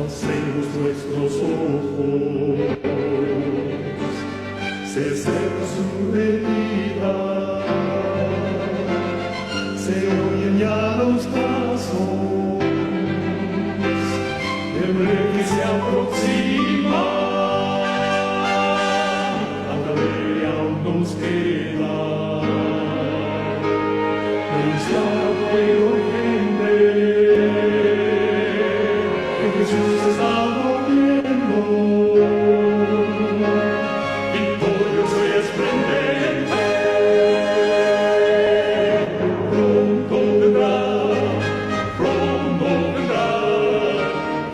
Alcemos nuestros ojos, se cerca su venida, se oyen ya los pasos del rey que se aproxima. Ándale, aún nos queda anunciar al pueblo gente que Jesús está volviendo, victorioso y esplendente. Pronto vendrá,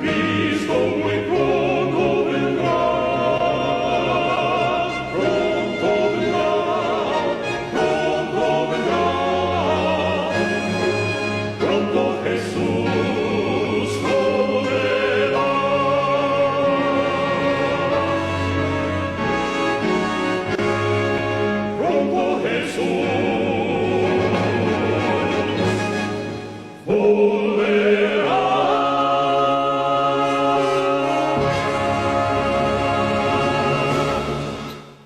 Cristo muy pronto vendrá. Pronto vendrá, pronto Jesús volverá. Pronto Jesús volverá.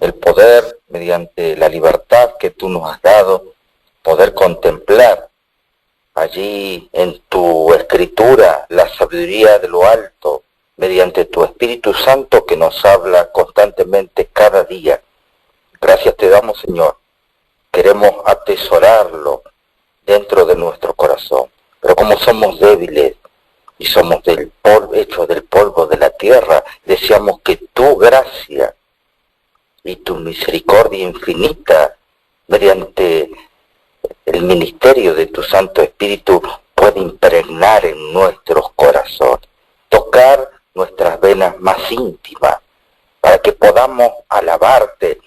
El poder, mediante la libertad que tú nos has dado, poder contemplar allí en tu escritura la sabiduría de lo alto, mediante tu Espíritu Santo que nos habla constantemente cada día. Gracias te damos, Señor. Queremos atesorarlo dentro de nuestro corazón. Pero como somos débiles y somos del polvo, hechos del polvo de la tierra, deseamos que tu gracia y tu misericordia infinita, mediante el ministerio de tu Santo Espíritu, pueda impregnar en nuestros corazones, tocar nuestras venas más íntimas, para que podamos alabarte,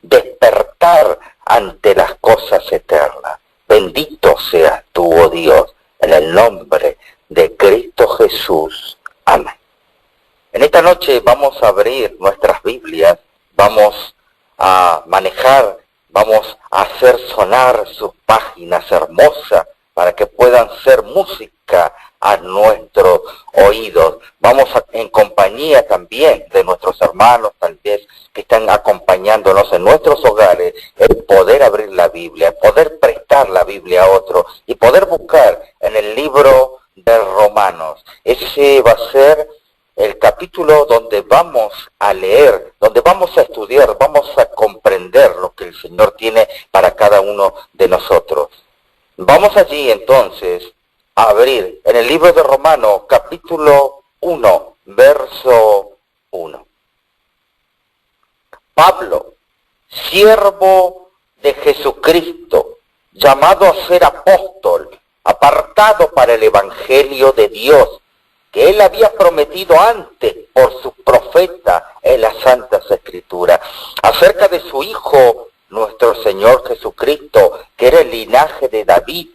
despertar ante las cosas eternas. Bendito seas tú, oh Dios, en el nombre de Cristo Jesús. Amén. En esta noche vamos a abrir nuestras Biblias, vamos a manejar, vamos a hacer sonar sus páginas hermosas para que puedan ser música a nuestros oídos. Vamos en compañía también de nuestros hermanos, tal vez, que están acompañándonos en nuestros hogares, el poder abrir la Biblia, el poder prestar la Biblia a otro y poder buscar en el libro de Romanos. Ese va a ser el capítulo donde vamos a leer, donde vamos a estudiar, vamos a comprender lo que el Señor tiene para cada uno de nosotros. Vamos allí entonces a abrir en el libro de Romanos, capítulo 1, verso 1. Pablo, siervo de Jesucristo, llamado a ser apóstol, apartado para el evangelio de Dios, que él había prometido antes por su profeta en las Santas Escrituras, acerca de su Hijo, nuestro Señor Jesucristo, que era el linaje de David,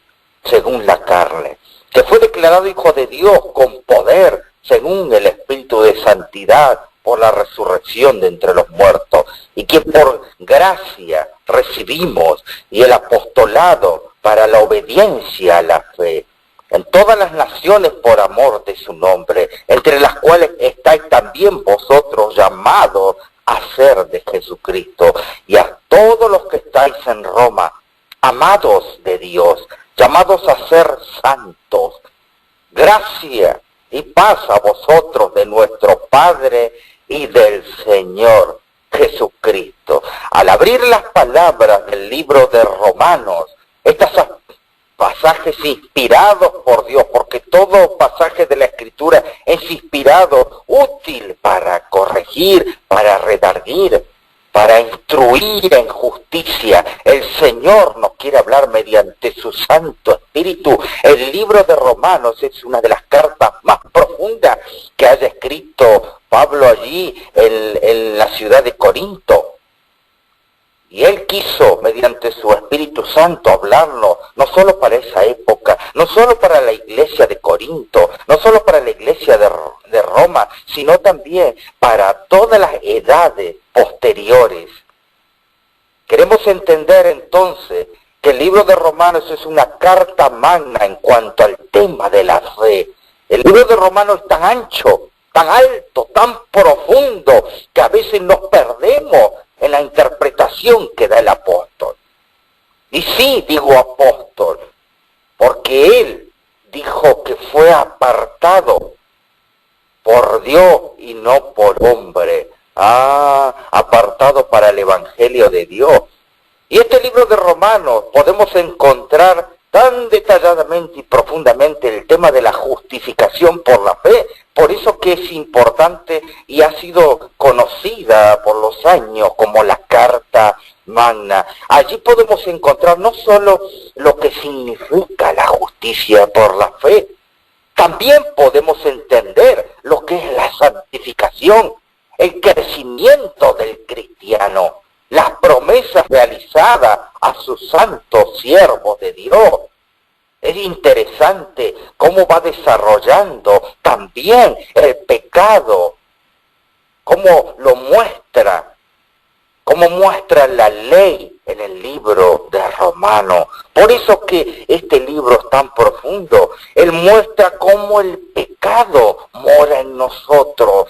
según la carne, que fue declarado Hijo de Dios con poder, según el Espíritu de Santidad, por la resurrección de entre los muertos, y que por gracia recibimos, y el apostolado para la obediencia a la fe, en todas las naciones por amor de su nombre, entre las cuales estáis también vosotros llamados a ser de Jesucristo, y a todos los que estáis en Roma, amados de Dios, llamados a ser santos. Gracia y paz a vosotros de nuestro Padre y del Señor Jesucristo. Al abrir las palabras del libro de Romanos, estas pasajes inspirados por Dios, porque todo pasaje de la Escritura es inspirado, útil para corregir, para redarguir, para instruir en justicia. El Señor nos quiere hablar mediante su Santo Espíritu. El libro de Romanos es una de las cartas más profundas que haya escrito Pablo allí en la ciudad de Corinto. Y él quiso, mediante su Espíritu Santo, hablarnos, no solo para esa época, no solo para la iglesia de Corinto, no solo para la iglesia de Roma, sino también para todas las edades posteriores. Queremos entender entonces que el libro de Romanos es una carta magna en cuanto al tema de la fe. El libro de Romanos es tan ancho tan alto, tan profundo, que a veces nos perdemos en la interpretación que da el apóstol. Y sí, digo apóstol, porque él dijo que fue apartado por Dios y no por hombre. Apartado para el Evangelio de Dios. Y este libro de Romanos podemos encontrar tan detalladamente y profundamente el tema de la justificación por la fe. Por eso que es importante y ha sido conocida por los años como la Carta Magna. Allí podemos encontrar no solo lo que significa la justicia por la fe, también podemos entender lo que es la santificación, el crecimiento del cristiano, las promesas realizadas a sus santos siervos de Dios. Es interesante cómo va desarrollando también el pecado, cómo lo muestra, cómo muestra la ley en el libro de Romanos. Por eso que este libro es tan profundo. Él muestra cómo el pecado mora en nosotros.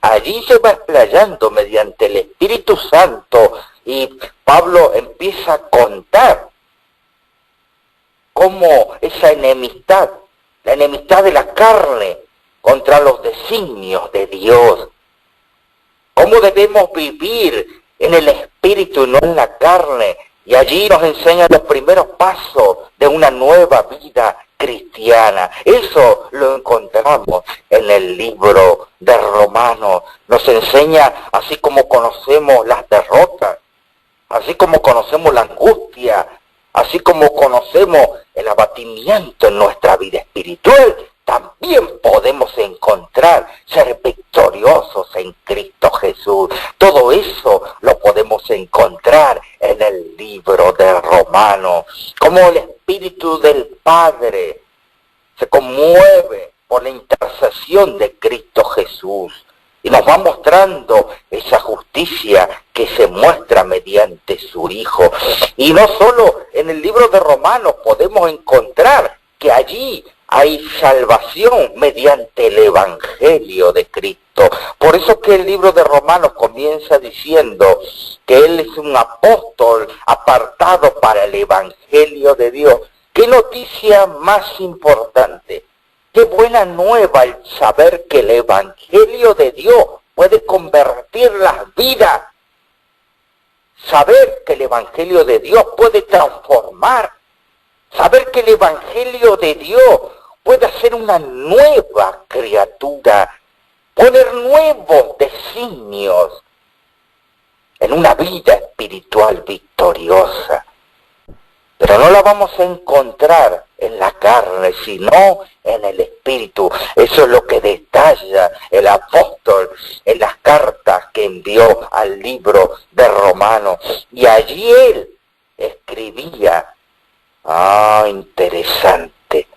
Allí se va explayando mediante el Espíritu Santo y Pablo empieza a contar cómo esa enemistad, la enemistad de la carne contra los designios de Dios, cómo debemos vivir en el Espíritu y no en la carne. Y allí nos enseñan los primeros pasos de una nueva vida cristiana. Eso lo encontramos en el libro de Romanos. Nos enseña, así como conocemos las derrotas, así como conocemos la angustia, así como conocemos el abatimiento en nuestra vida espiritual, también podemos encontrar ser victoriosos en Cristo Jesús. Todo eso lo podemos encontrar en el libro de Romanos. Como el Espíritu del Padre se conmueve por la intercesión de Cristo Jesús y nos va mostrando esa justicia que se muestra mediante su Hijo. Y no solo en el libro de Romanos podemos encontrar que allí hay salvación mediante el Evangelio de Cristo. Por eso que el libro de Romanos comienza diciendo que él es un apóstol apartado para el Evangelio de Dios. ¿Qué noticia más importante? Qué buena nueva el saber que el Evangelio de Dios puede convertir las vidas. Saber que el Evangelio de Dios puede transformar. Saber que el Evangelio de Dios puede hacer una nueva criatura, poner nuevos designios en una vida espiritual victoriosa. Pero no la vamos a encontrar en la carne, sino en el Espíritu. Eso es lo que detalla el apóstol en las cartas que envió al libro de Romanos. Y allí él escribía. Interesante.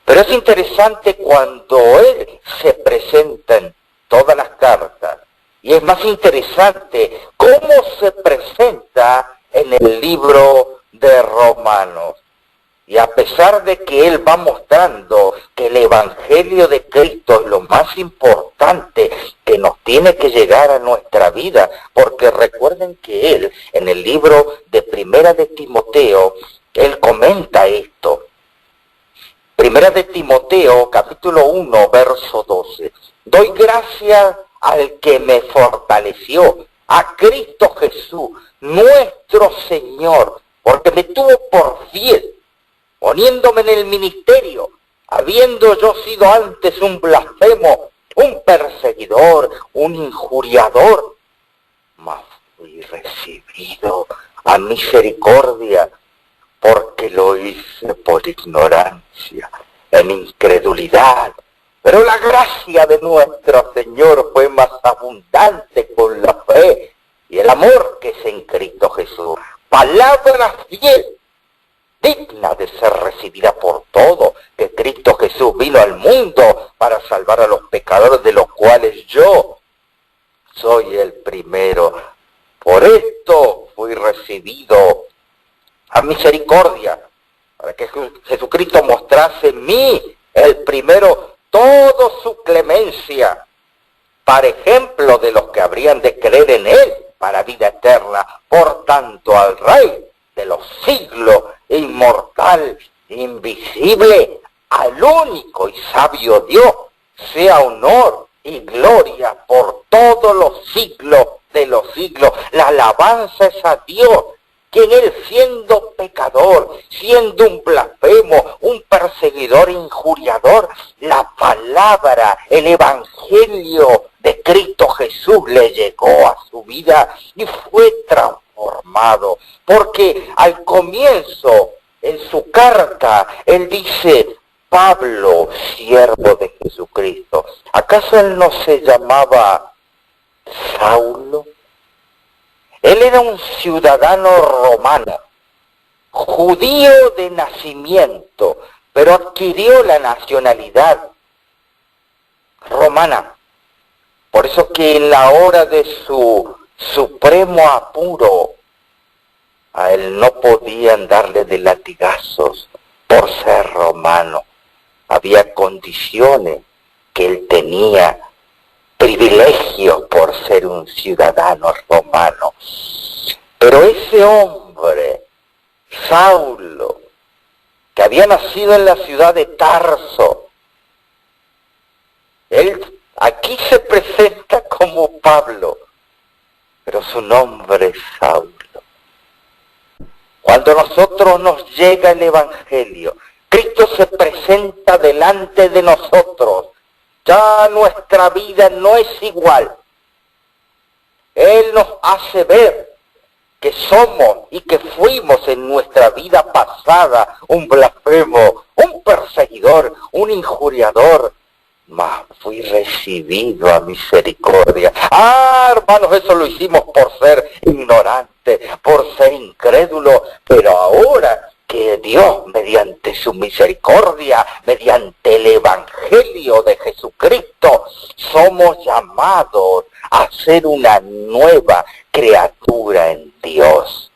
Pero es interesante cuando él se presenta en todas las cartas. Y es más interesante cómo se presenta en el libro de Romanos. Y a pesar de que él va mostrando que el Evangelio de Cristo es lo más importante que nos tiene que llegar a nuestra vida, porque recuerden que él, en el libro de Primera de Timoteo, él comenta esto. Primera de Timoteo, capítulo 1, verso 12. Doy gracias al que me fortaleció, a Cristo Jesús, nuestro Señor, porque me tuvo por fiel, poniéndome en el ministerio, habiendo yo sido antes un blasfemo, un perseguidor, un injuriador, mas fui recibido a misericordia, porque lo hice por ignorancia, en incredulidad. Pero la gracia de nuestro Señor fue más abundante con la fe y el amor que es en Cristo Jesús. Palabra fiel, digna de ser recibida por todos, que Cristo Jesús vino al mundo para salvar a los pecadores, de los cuales yo soy el primero. Por esto fui recibido a misericordia, para que Jesucristo mostrase en mí el primero toda su clemencia, para ejemplo de los que habrían de creer en él para vida eterna. Por tanto, al Rey de los siglos, inmortal, invisible, al único y sabio Dios, sea honor y gloria por todos los siglos de los siglos. La alabanza es a Dios, quien él, siendo pecador, siendo un blasfemo, un perseguidor, injuriador, la palabra, el evangelio de Cristo Jesús le llegó a su vida y fue transformado. Porque al comienzo, en su carta, él dice: Pablo, siervo de Jesucristo. ¿Acaso él no se llamaba Saulo? Él era un ciudadano romano, judío de nacimiento, pero adquirió la nacionalidad romana. Por eso que en la hora de su supremo apuro, a él no podían darle de latigazos por ser romano. Había condiciones que él tenía, privilegios por ser un ciudadano romano. Pero ese hombre, Saulo, que había nacido en la ciudad de Tarso, él aquí se presenta como Pablo, pero su nombre es Saulo. Cuando a nosotros nos llega el Evangelio, Cristo se presenta delante de nosotros. Ya nuestra vida no es igual. Él nos hace ver que somos y que fuimos en nuestra vida pasada un blasfemo, un perseguidor, un injuriador, mas fui recibido a misericordia. Hermanos, eso lo hicimos por ser ignorantes, por ser incrédulos, pero ahora que Dios, mediante su misericordia, mediante el Evangelio de Jesucristo, somos llamados a ser una nueva criatura en Dios.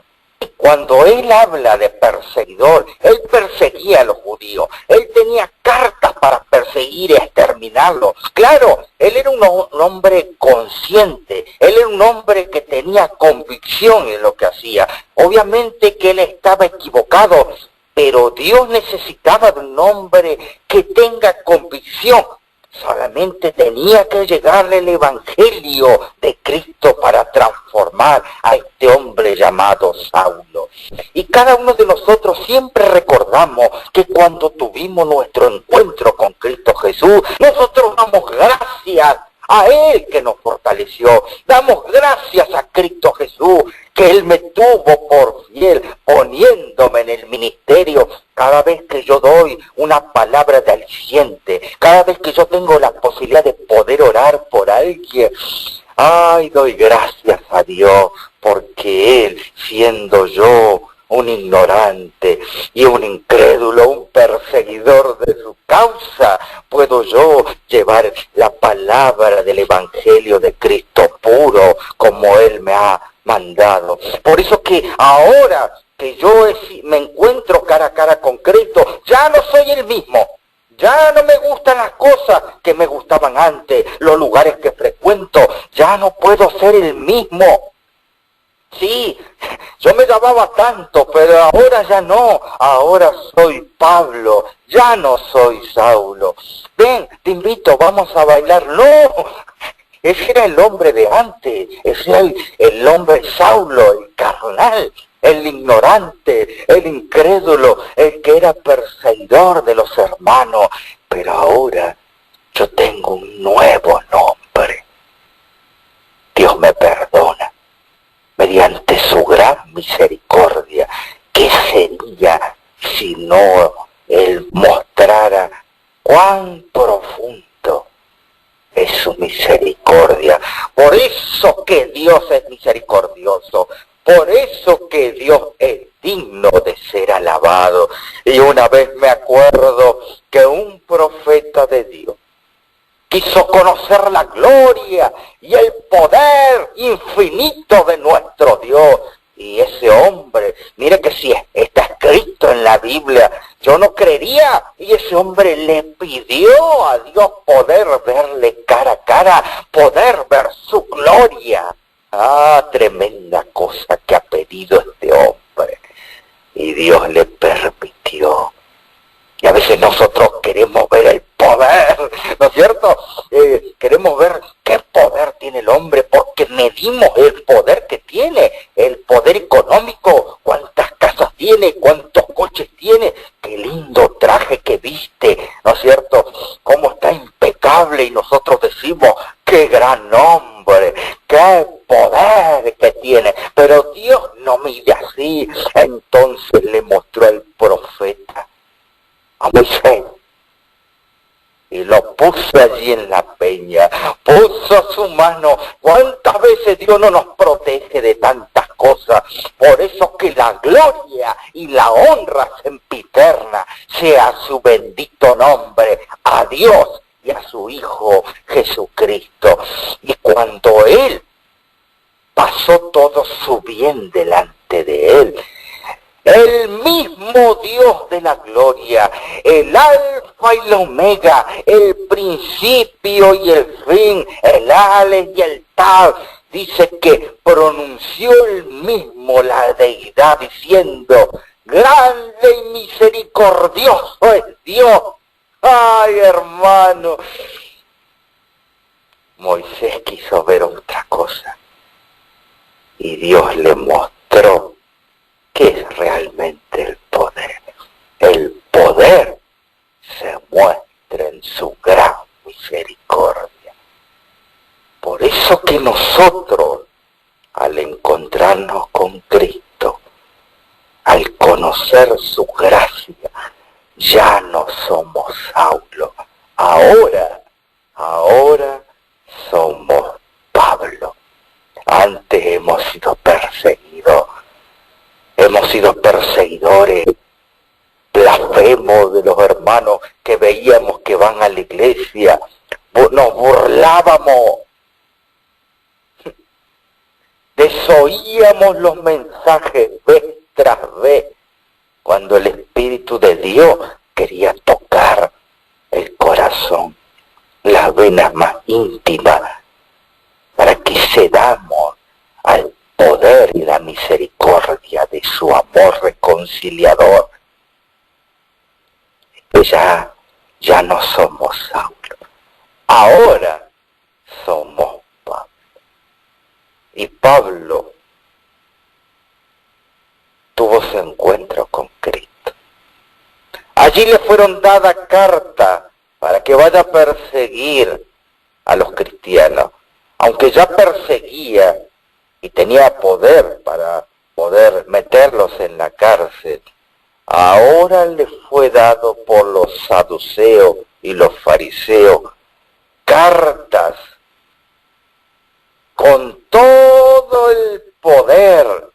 Cuando él habla de perseguidor, él perseguía a los judíos, él tenía cartas para perseguir y exterminarlos. Claro, él era un hombre consciente, él era un hombre que tenía convicción en lo que hacía. Obviamente que él estaba equivocado, pero Dios necesitaba de un hombre que tenga convicción. Solamente tenía que llegarle el Evangelio de Cristo para transformar a este hombre llamado Saulo. Y cada uno de nosotros siempre recordamos que cuando tuvimos nuestro encuentro con Cristo Jesús, nosotros damos gracias a Él que nos fortaleció. Damos gracias a Cristo Jesús que Él me tuvo por fiel, poniéndome en el ministerio. Cada vez que yo doy una palabra de aliciente, cada vez que yo tengo la posibilidad de poder orar por alguien, ay, doy gracias a Dios, porque Él, siendo yo un ignorante y un incrédulo, un perseguidor de su causa, puedo yo llevar la palabra del Evangelio de Cristo puro, como Él me ha mandado. Por eso que ahora que yo me encuentro cara a cara con Cristo, ya no soy el mismo. Ya no me gustan las cosas que me gustaban antes, los lugares que frecuento, ya no puedo ser el mismo. Sí, yo me llamaba tanto, pero ahora ya no, ahora soy Pablo, ya no soy Saulo. Ven, te invito, vamos a bailar. No, ese era el hombre de antes, ese era el hombre Saulo, el carnal, el ignorante, el incrédulo, el que era perseguidor de los hermanos. Pero ahora yo tengo un nuevo nombre. Dios me perdona. Mediante su gran misericordia, ¿qué sería si no Él mostrara cuán profundo es su misericordia? Por eso que Dios es misericordioso, por eso que Dios es digno de ser alabado. Y una vez me acuerdo que un profeta de Dios quiso conocer la gloria y el poder infinito de nuestro Dios. Y ese hombre, mire que si está escrito en la Biblia, yo no creería. Y ese hombre le pidió a Dios poder verle cara a cara, poder ver su gloria. Ah, tremenda cosa que ha pedido este hombre. Y Dios le permitió. Y a veces nosotros queremos ver el poder, ¿no es cierto? Queremos ver qué poder tiene el hombre, porque medimos el poder que tiene, el poder económico, cuántas casas tiene, cuántos coches tiene, qué lindo traje que viste, ¿no es cierto? Cómo está impecable, y nosotros decimos, qué gran hombre, qué poder que tiene. Pero Dios no mide así. Entonces le mostró al profeta a Moisés y lo puso allí en la peña, puso su mano. ¿Cuántas veces Dios no nos protege de tantas cosas? Por eso que la gloria y la honra sempiterna sea su bendito nombre, a Dios y a su Hijo Jesucristo. Y cuando Él pasó todo su bien delante de Él, el mismo Dios de la gloria, el alfa y la omega, el principio y el fin, el ale y el tal, dice que pronunció él mismo la deidad diciendo, grande y misericordioso es Dios. Ay, hermano, Moisés quiso ver otra cosa y Dios le mostró ¿qué es realmente el poder? El poder se muestra en su gran misericordia. Por eso que nosotros, al encontrarnos con Cristo, al conocer su gracia, ya no somos Saulo. Ahora somos Pablo. Antes hemos sido perseguidos. Hemos sido perseguidores, blasfemos de los hermanos que veíamos que van a la iglesia, nos burlábamos, desoíamos los mensajes vez tras vez, cuando el Espíritu de Dios quería tocar el corazón, las venas más íntimas, para que cedamos al poder y la misericordia de su amor reconciliador. Ya no somos Saulo, ahora somos Pablo. Y Pablo tuvo su encuentro con Cristo. Allí le fueron dadas cartas para que vaya a perseguir a los cristianos, aunque ya perseguía y tenía poder para poder meterlos en la cárcel. Ahora le fue dado por los saduceos y los fariseos cartas con todo el poder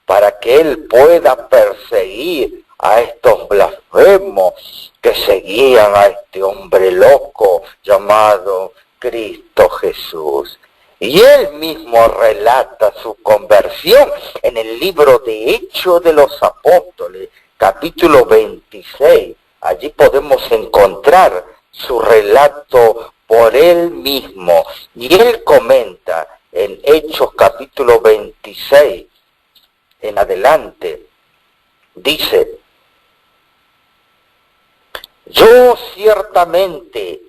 para que él pueda perseguir a estos blasfemos que seguían a este hombre loco llamado Cristo Jesús. Y él mismo relata su conversión en el libro de Hechos de los Apóstoles, capítulo 26. Allí podemos encontrar su relato por él mismo. Y él comenta en Hechos capítulo 26 en adelante, dice, yo ciertamente,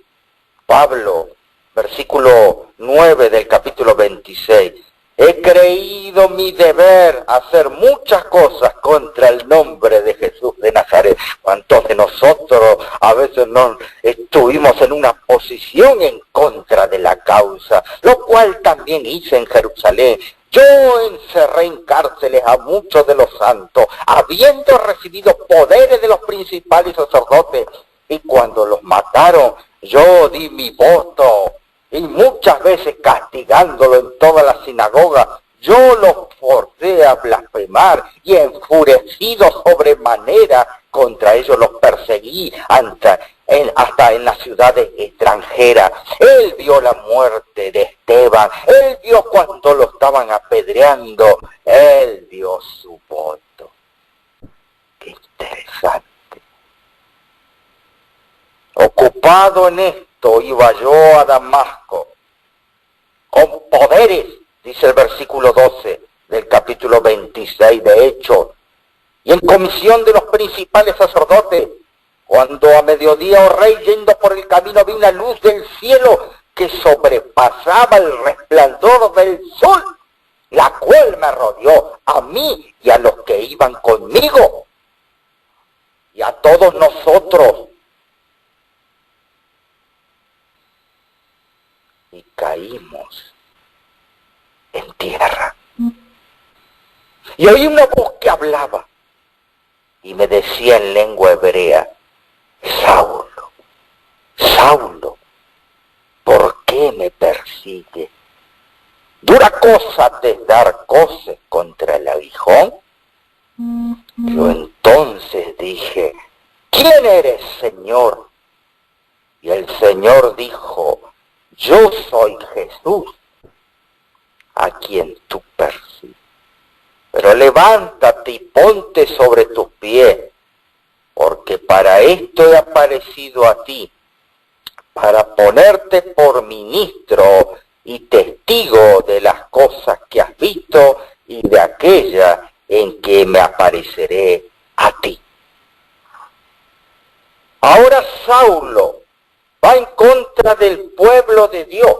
Pablo, versículo 9 del capítulo 26, he creído mi deber hacer muchas cosas contra el nombre de Jesús de Nazaret. ¿Cuántos de nosotros a veces no estuvimos en una posición en contra de la causa? Lo cual también hice en Jerusalén. Yo encerré en cárceles a muchos de los santos, habiendo recibido poderes de los principales sacerdotes, y cuando los mataron, yo di mi voto, y muchas veces castigándolo en toda la sinagoga, yo los forcé a blasfemar, y enfurecido sobremanera contra ellos los perseguí hasta en las ciudades extranjeras. Él vio la muerte de Esteban, él vio cuando lo estaban apedreando, él dio su voto. Qué interesante. Ocupado en esto, iba yo a Damasco, con poderes, dice el versículo 12 del capítulo 26 de Hechos, y en comisión de los principales sacerdotes, cuando a mediodía, oh rey, yendo por el camino, vi una luz del cielo que sobrepasaba el resplandor del sol, la cual me rodeó a mí y a los que iban conmigo, y a todos nosotros. Y caímos en tierra. Y oí una voz que hablaba y me decía en lengua hebrea: Saulo, Saulo, ¿por qué me persigue? ¿Dura cosa te es dar coces contra el aguijón? Yo entonces dije: ¿quién eres, Señor? Y el Señor dijo: yo soy Jesús, a quien tú persigues. Pero levántate y ponte sobre tus pies, porque para esto he aparecido a ti, para ponerte por ministro y testigo de las cosas que has visto y de aquella en que me apareceré a ti. Ahora Saulo va en contra del pueblo de Dios.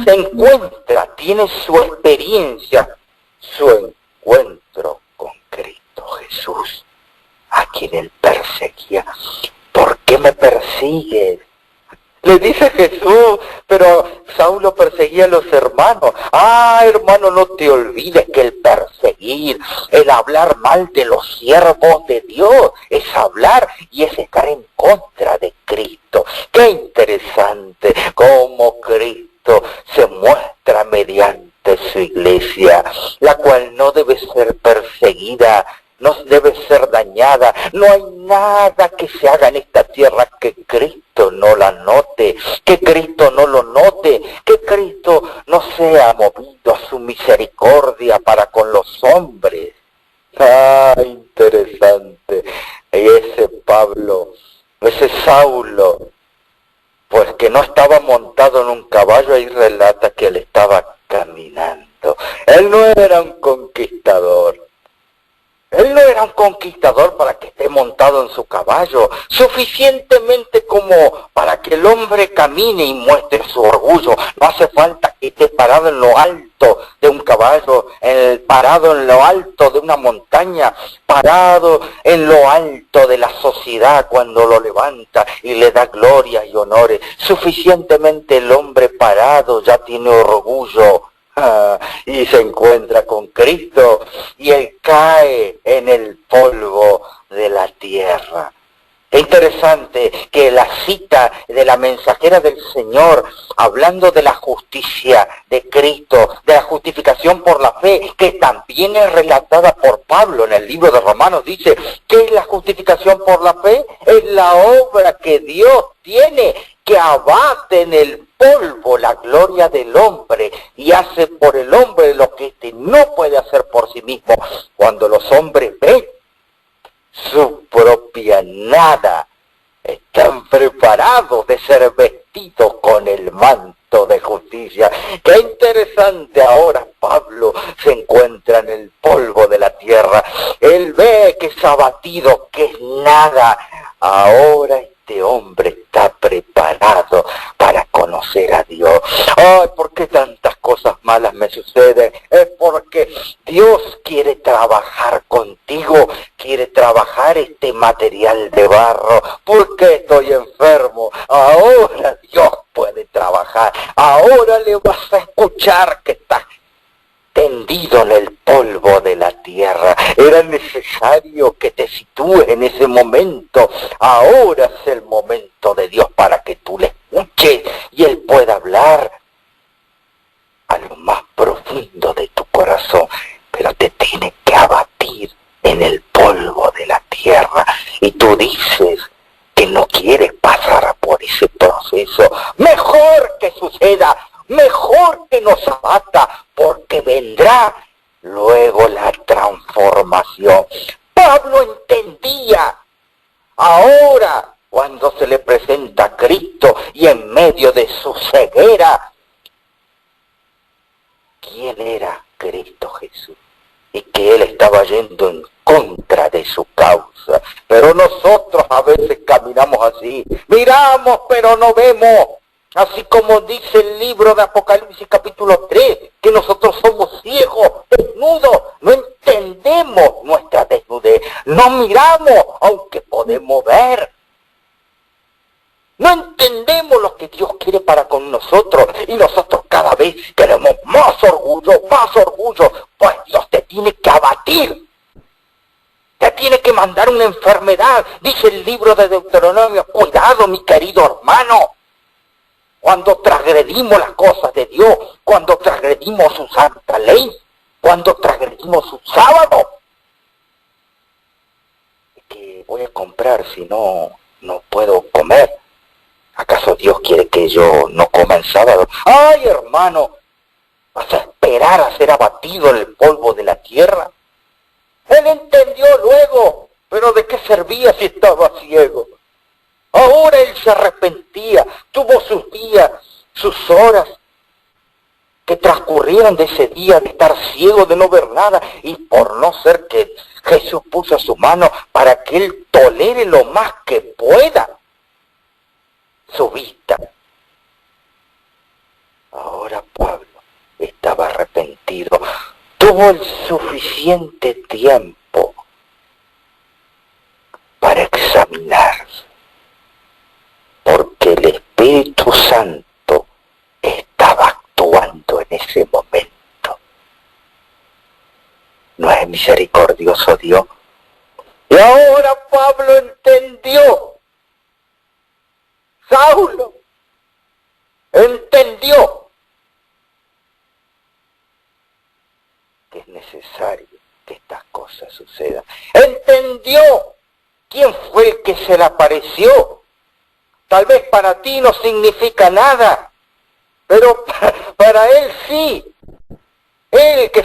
Se encuentra, tiene su experiencia, su encuentro con Cristo Jesús, a quien él perseguía. ¿Por qué me persigues? Le dice Jesús, pero Saulo perseguía a los hermanos. Ah, hermano, no te olvides que el perseguir, el hablar mal de los siervos de Dios, es hablar y es estar en contra de Cristo. Qué interesante cómo Cristo se muestra mediante su iglesia, la cual no debe ser perseguida, no debe ser dañada. No hay nada que se haga en esta tierra que Cristo no la note, que Cristo no lo note, que Cristo no sea movido a su misericordia para con los hombres. Ah, interesante. Y ese Pablo, ese Saulo, pues que no estaba montado en un caballo, ahí relata que él estaba caminando. Él no era un conquistador. Él no era un conquistador para que esté montado en su caballo, suficientemente como para que el hombre camine y muestre su orgullo. No hace falta que esté parado en lo alto de un caballo, parado en lo alto de una montaña, parado en lo alto de la sociedad cuando lo levanta y le da gloria y honores. Suficientemente el hombre parado ya tiene orgullo. Y se encuentra con Cristo y él cae en el polvo de la tierra. Es interesante que la cita de la mensajera del Señor, hablando de la justicia de Cristo, de la justificación por la fe, que también es relatada por Pablo en el libro de Romanos, dice: ¿qué es la justificación por la fe? Es la obra que Dios tiene, que abate en el polvo la gloria del hombre y hace por el hombre lo que éste no puede hacer por sí mismo. Cuando los hombres ven su propia nada, están preparados de ser vestidos con el manto de justicia. Qué interesante, ahora Pablo se encuentra en el polvo de la tierra. Él ve que es abatido, que es nada. Ahora este hombre está preparado para conocer a Dios. Ay, ¿por qué tantas cosas malas me suceden? Es porque Dios quiere trabajar contigo, quiere trabajar este material de barro. ¿Por qué estoy enfermo? Ahora Dios puede trabajar. Ahora le vas a escuchar que estás tendido en el polvo de la tierra. Era necesario que te sitúes en ese momento. Ahora es el momento de Dios para que tú le escuches y Él pueda hablar a lo más profundo de tu corazón. Pero te tiene que abatir en el polvo de la tierra. Y tú dices que no quieres pasar por ese proceso. Mejor que suceda, mejor que nos abata, porque vendrá luego la transformación. Pablo entendía. Ahora, cuando y en medio de su ceguera, quién era Cristo Jesús, y que él estaba yendo en contra de su causa. Pero nosotros a veces caminamos así, miramos pero no vemos, así como dice el libro de Apocalipsis capítulo 3, que nosotros somos ciegos, desnudos, no entendemos nuestra desnudez, no miramos aunque podemos ver. No entendemos lo que Dios quiere para con nosotros, y nosotros cada vez queremos más orgullo, pues Dios te tiene que abatir, te tiene que mandar una enfermedad. Dice el libro de Deuteronomio, cuidado mi querido hermano, cuando transgredimos las cosas de Dios, cuando transgredimos su santa ley, cuando transgredimos su sábado. ¿Qué voy a comprar si no puedo comer? ¿Acaso Dios quiere que yo no coma el sábado? ¡Ay, hermano! ¿Vas a esperar a ser abatido en el polvo de la tierra? Él entendió luego, pero ¿de qué servía si estaba ciego? Ahora él se arrepentía, tuvo sus días, sus horas, que transcurrieron de ese día de estar ciego, de no ver nada, y por no ser que Jesús puso su mano para que él tolere lo más que pueda su vista. Ahora Pablo estaba arrepentido, tuvo el suficiente tiempo para examinarse, porque el Espíritu Santo estaba actuando en ese momento. ¿No es misericordioso Dios? Y ahora Pablo entendió, Saulo entendió que es necesario que estas cosas sucedan. Entendió quién fue el que se le apareció. Tal vez para ti no significa nada, pero para él sí. Él que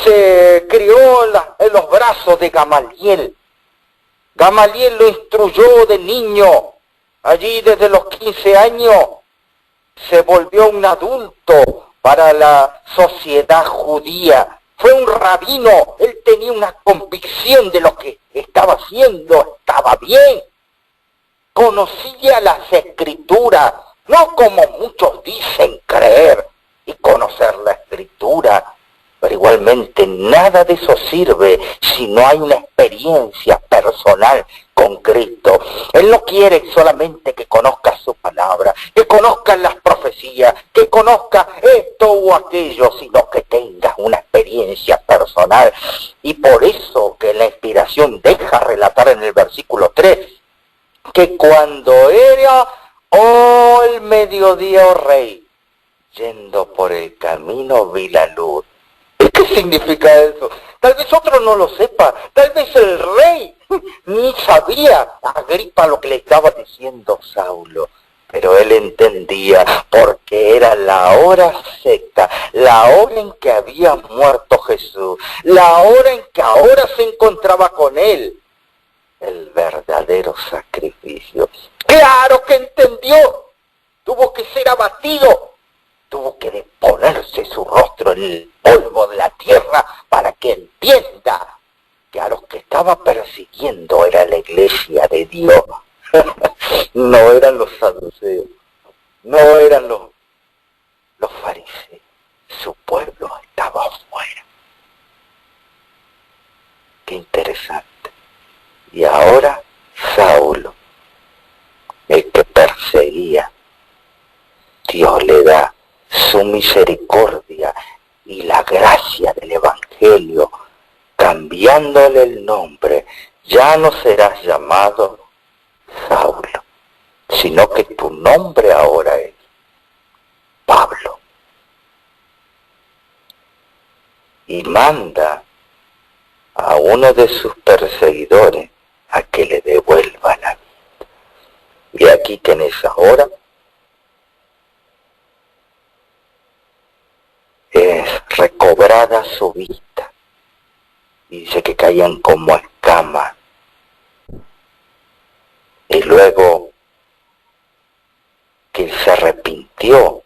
se crió en los brazos de Gamaliel. Gamaliel lo instruyó de niño. Allí desde los 15 años se volvió un adulto para la sociedad judía. Fue un rabino, él tenía una convicción de lo que estaba haciendo, estaba bien. Conocía las escrituras, no como muchos dicen creer y conocer la escritura, pero igualmente nada de eso sirve si no hay una experiencia personal con Cristo. Él no quiere solamente que conozcas su palabra, que conozcas las profecías, que conozcas esto o aquello, sino que tengas una experiencia personal. Y por eso que la inspiración deja relatar en el versículo 3, que cuando era el mediodía, oh rey, yendo por el camino vi la luz. ¿Y qué significa eso? Tal vez otro no lo sepa, tal vez el rey ni sabía Agripa lo que le estaba diciendo Saulo, pero él entendía porque era la hora exacta, la hora en que había muerto Jesús, la hora en que ahora se encontraba con él, el verdadero sacrificio. ¡Claro que entendió! Tuvo que ser abatido, tuvo que ponerse su rostro en el polvo de la tierra para que entienda que a los que estaba persiguiendo era la iglesia de Dios. No eran los saduceos, no eran los fariseos. Su pueblo estaba afuera. Qué interesante. Y ahora Saulo, el que perseguía, Dios le da su misericordia y la gracia del Evangelio, cambiándole el nombre. Ya no serás llamado Saulo, sino que tu nombre ahora es Pablo. Y manda a uno de sus perseguidores a que le devuelva la vida. Y aquí tenés ahora es recobrada su vista. Y dice que caían como escamas. Y luego arrepintió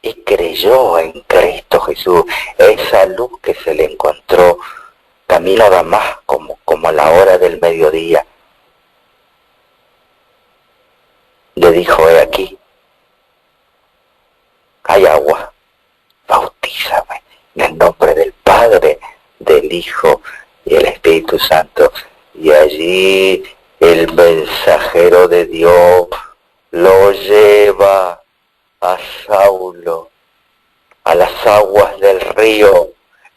y creyó en Cristo Jesús. Esa luz que se le encontró camino a Damasco como a la hora del mediodía. Le dijo: he aquí, hay agua, bautízame en el nombre del Padre, del Hijo y el Espíritu Santo. Y allí el mensajero de Dios lo lleva a Saulo a las aguas del río,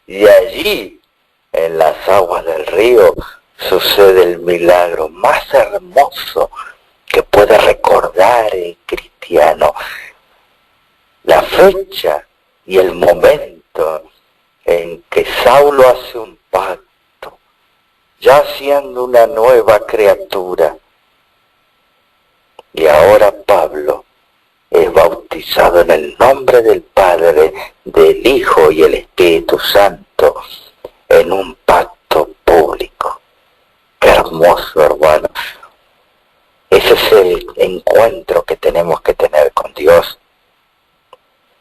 y allí en las aguas del río sucede el milagro más hermoso que puede recordar el cristiano. La fecha y el momento en que Saulo hace un pacto, ya siendo una nueva criatura, y ahora Pablo es bautizado en el nombre del Padre, del Hijo y el Espíritu Santo, en un pacto público. Qué hermoso, hermano. Ese es el encuentro que tenemos que tener con Dios.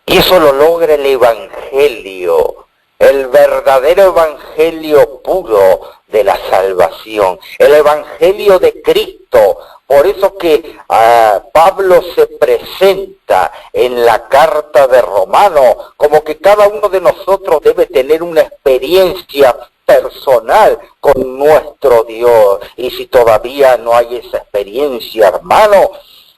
Y eso lo logra el Evangelio, el verdadero Evangelio puro de la salvación, el Evangelio de Cristo. Por eso que Pablo se presenta en la carta de Romanos como que cada uno de nosotros debe tener una experiencia personal con nuestro Dios. Y si todavía no hay esa experiencia, hermano,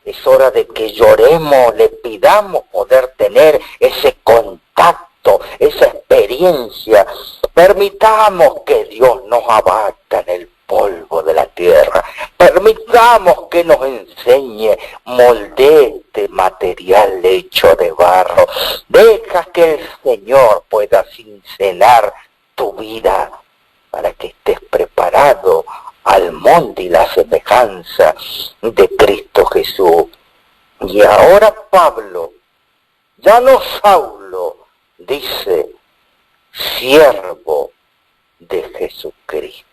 es hora de que lloremos, le pidamos poder tener ese contacto, esa experiencia. Permitamos que Dios nos abata en el polvo de la tierra. Permitamos que nos enseñe, moldee este material hecho de barro. Deja que el Señor pueda cincelar tu vida para que estés preparado al molde y la semejanza de Cristo Jesús. Y ahora Pablo, ya no Saulo, dice: siervo de Jesucristo.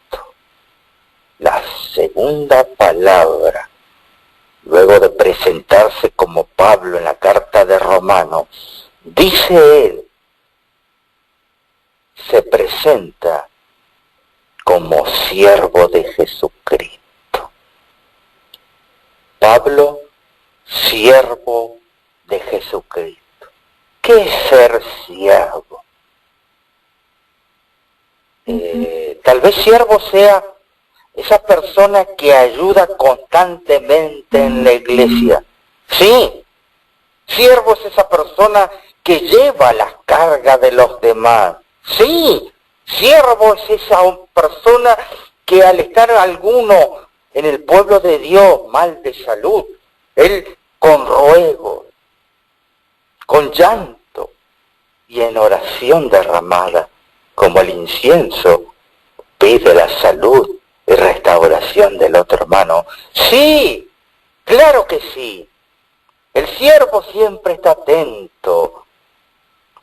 La segunda palabra, luego de presentarse como Pablo en la carta de Romanos, dice él, se presenta como siervo de Jesucristo. Pablo, siervo de Jesucristo. ¿Qué es ser siervo? Tal vez siervo sea esa persona que ayuda constantemente en la iglesia. Sí, siervo es esa persona que lleva las cargas de los demás. Sí, siervo es esa persona que al estar alguno en el pueblo de Dios mal de salud, él con ruego, con llanto y en oración derramada, como el incienso, pide la salud y restauración del otro hermano. Sí, claro que sí. El siervo siempre está atento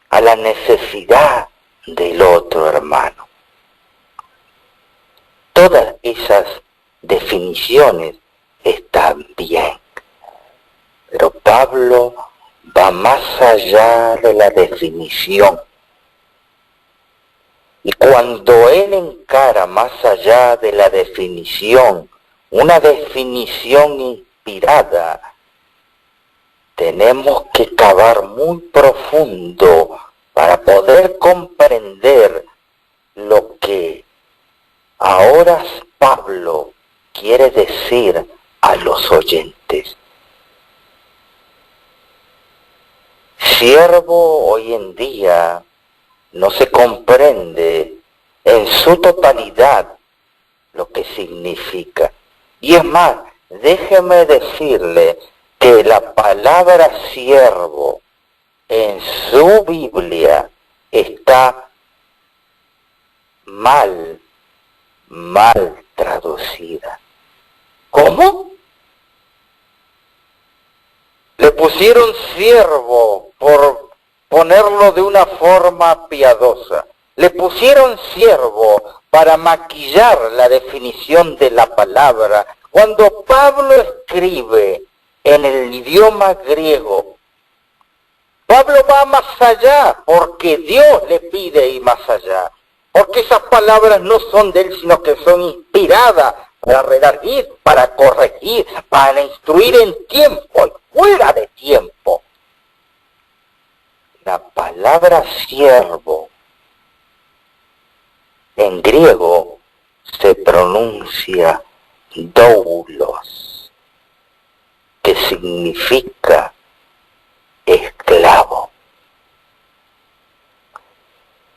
a la necesidad del otro hermano. Todas esas definiciones están bien, pero Pablo va más allá de la definición. Y cuando él encara más allá de la definición, una definición inspirada, tenemos que cavar muy profundo para poder comprender lo que ahora Pablo quiere decir a los oyentes. Siervo hoy en día no se comprende en su totalidad lo que significa. Y es más, déjeme decirle que la palabra siervo en su Biblia está mal traducida. ¿Cómo? Le pusieron siervo por ponerlo de una forma piadosa. Le pusieron siervo para maquillar la definición de la palabra. Cuando Pablo escribe en el idioma griego, Pablo va más allá, porque Dios le pide ir más allá. Porque esas palabras no son de él, sino que son inspiradas para redarguir, para corregir, para instruir en tiempo y fuera de tiempo. La palabra siervo en griego se pronuncia doulos, que significa esclavo.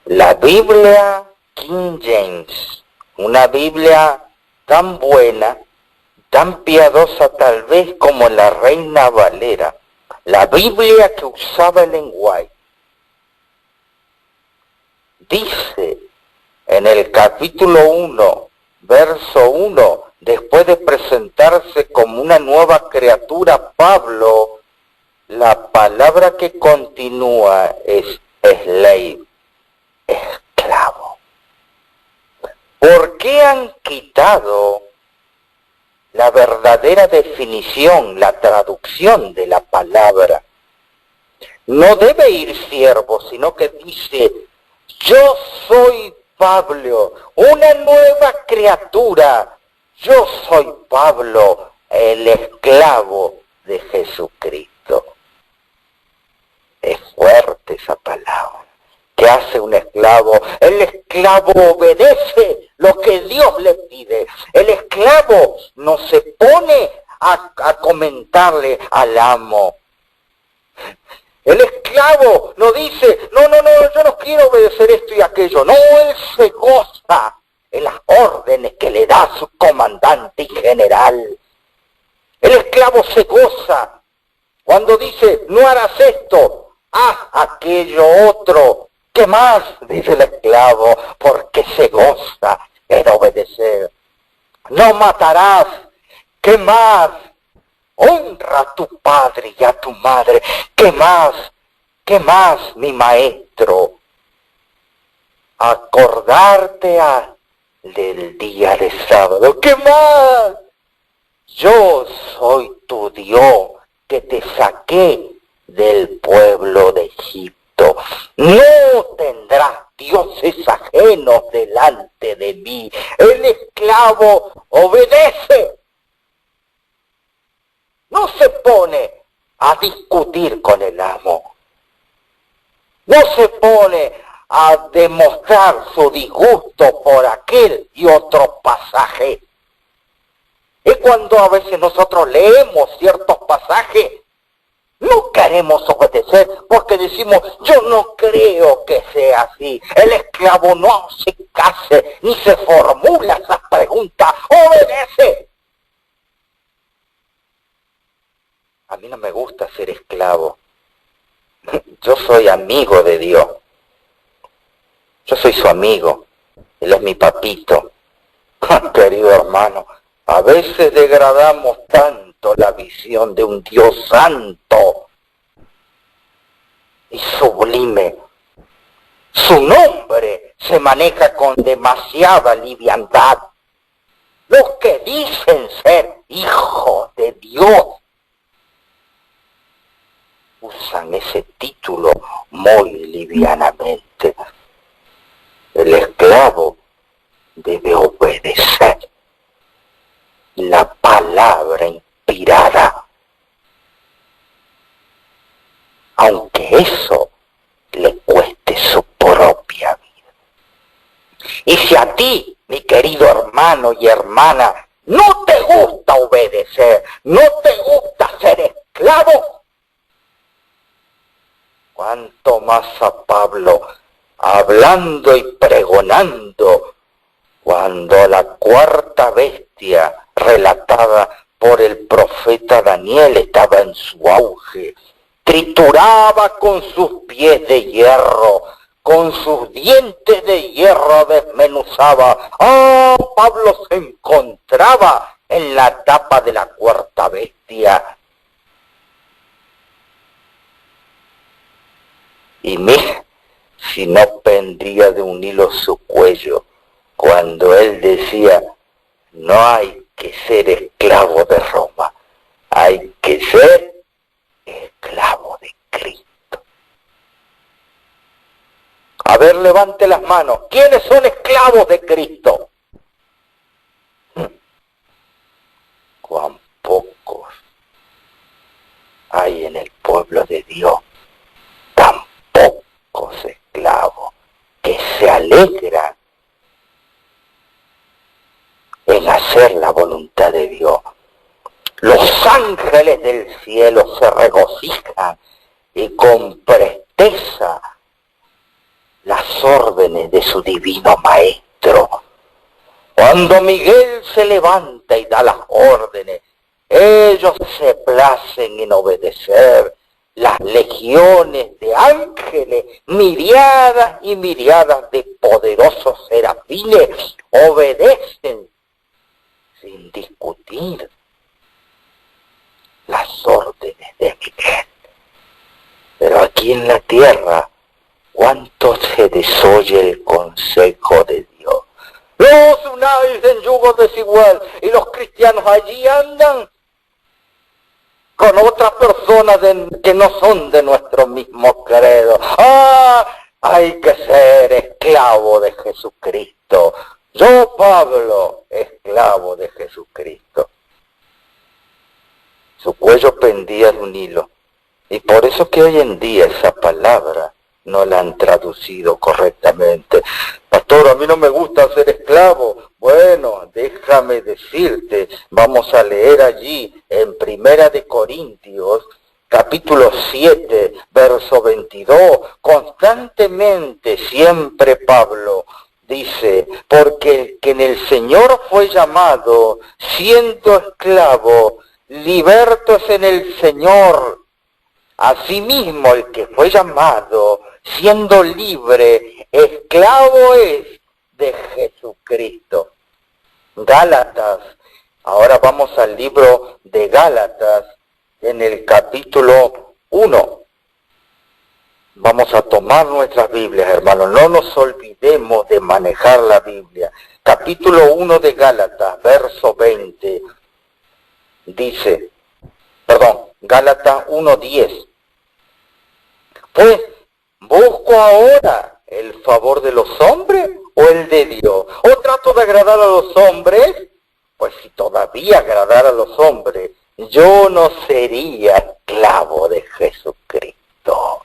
La Biblia King James, una Biblia tan buena, tan piadosa tal vez como la Reina Valera, la Biblia que usaba Ellen White, dice en el capítulo 1, verso 1, después de presentarse como una nueva criatura, Pablo, la palabra que continúa es slave, esclavo. ¿Por qué han quitado la verdadera definición, la traducción de la palabra? No debe ir siervo, sino que dice, yo soy Pablo, una nueva criatura. Yo soy Pablo, el esclavo de Jesucristo. Es fuerte esa palabra. ¿Qué hace un esclavo? El esclavo obedece lo que Dios le pide. El esclavo no se pone a comentarle al amo. El esclavo no dice, no, yo no quiero obedecer esto y aquello. No, él se goza en las órdenes que le da su comandante y general. El esclavo se goza cuando dice, no harás esto, haz aquello otro. ¿Qué más? Dice el esclavo, porque se goza en obedecer. No matarás. ¿Qué más? Honra a tu padre y a tu madre. ¿Qué más? ¿Qué más, mi maestro? Acordarte del día de sábado. ¿Qué más? Yo soy tu Dios que te saqué del pueblo de Egipto. No tendrás dioses ajenos delante de mí. El esclavo obedece. No se pone a discutir con el amo. No se pone a demostrar su disgusto por aquel y otro pasaje. Es cuando a veces nosotros leemos ciertos pasajes, no queremos obedecer porque decimos, yo no creo que sea así. El esclavo no se case ni se formula esas preguntas, obedece. A mí no me gusta ser esclavo. Yo soy amigo de Dios. Yo soy su amigo. Él es mi papito. Querido hermano, a veces degradamos tanto la visión de un Dios santo y sublime. Su nombre se maneja con demasiada liviandad. Los que dicen ser hijos de Dios usan ese título muy livianamente. El esclavo debe obedecer la palabra inspirada, aunque eso le cueste su propia vida. Y si a ti, mi querido hermano y hermana, no te gusta obedecer, no te gusta ser esclavo, cuanto más a Pablo, hablando y pregonando, cuando la cuarta bestia relatada por el profeta Daniel estaba en su auge, trituraba con sus pies de hierro, con sus dientes de hierro desmenuzaba. Pablo se encontraba en la etapa de la cuarta bestia. Y mira, si no pendía de un hilo su cuello, cuando él decía, no hay que ser esclavo de Roma, hay que ser esclavo de Cristo. ver, levante las manos. ¿Quiénes son esclavos de Cristo? Cuán pocos hay en el pueblo de Dios, tan pocos esclavos que se alegran en hacer la voluntad de Dios. Los ángeles del cielo se regocijan y con presteza las órdenes de su divino maestro. Cuando Miguel se levanta y da las órdenes, ellos se placen en obedecer. Las legiones de ángeles, miriadas y miriadas de poderosos serafines, obedecen sin discutir las órdenes de Miguel. Pero aquí en la tierra, ¿cuánto se desoye el consejo de Dios? No os unáis en yugo desigual, y los cristianos allí andan con otras personas que no son de nuestro mismo credo. Hay que ser esclavo de Jesucristo. Yo, Pablo, esclavo de Jesucristo. Su cuello pendía de un hilo, y por eso que hoy en día esa palabra no la han traducido correctamente. Pastor, a mí no me gusta ser esclavo. Bueno, déjame decirte, vamos a leer allí en Primera de Corintios, capítulo 7, verso 22, constantemente, siempre Pablo dice, porque el que en el Señor fue llamado, siendo esclavo, liberto es en el Señor. Asimismo, el que fue llamado, siendo libre, esclavo es de Jesucristo. Gálatas, ahora vamos al libro de Gálatas, en el capítulo 1. Vamos a tomar nuestras Biblias, hermanos, no nos olvidemos de manejar la Biblia. Capítulo 1 de Gálatas, verso 20, dice, Gálatas 1:10. Pues, ¿busco ahora el favor de los hombres o el de Dios? ¿O trato de agradar a los hombres? Pues si todavía agradara a los hombres, yo no sería esclavo de Jesucristo.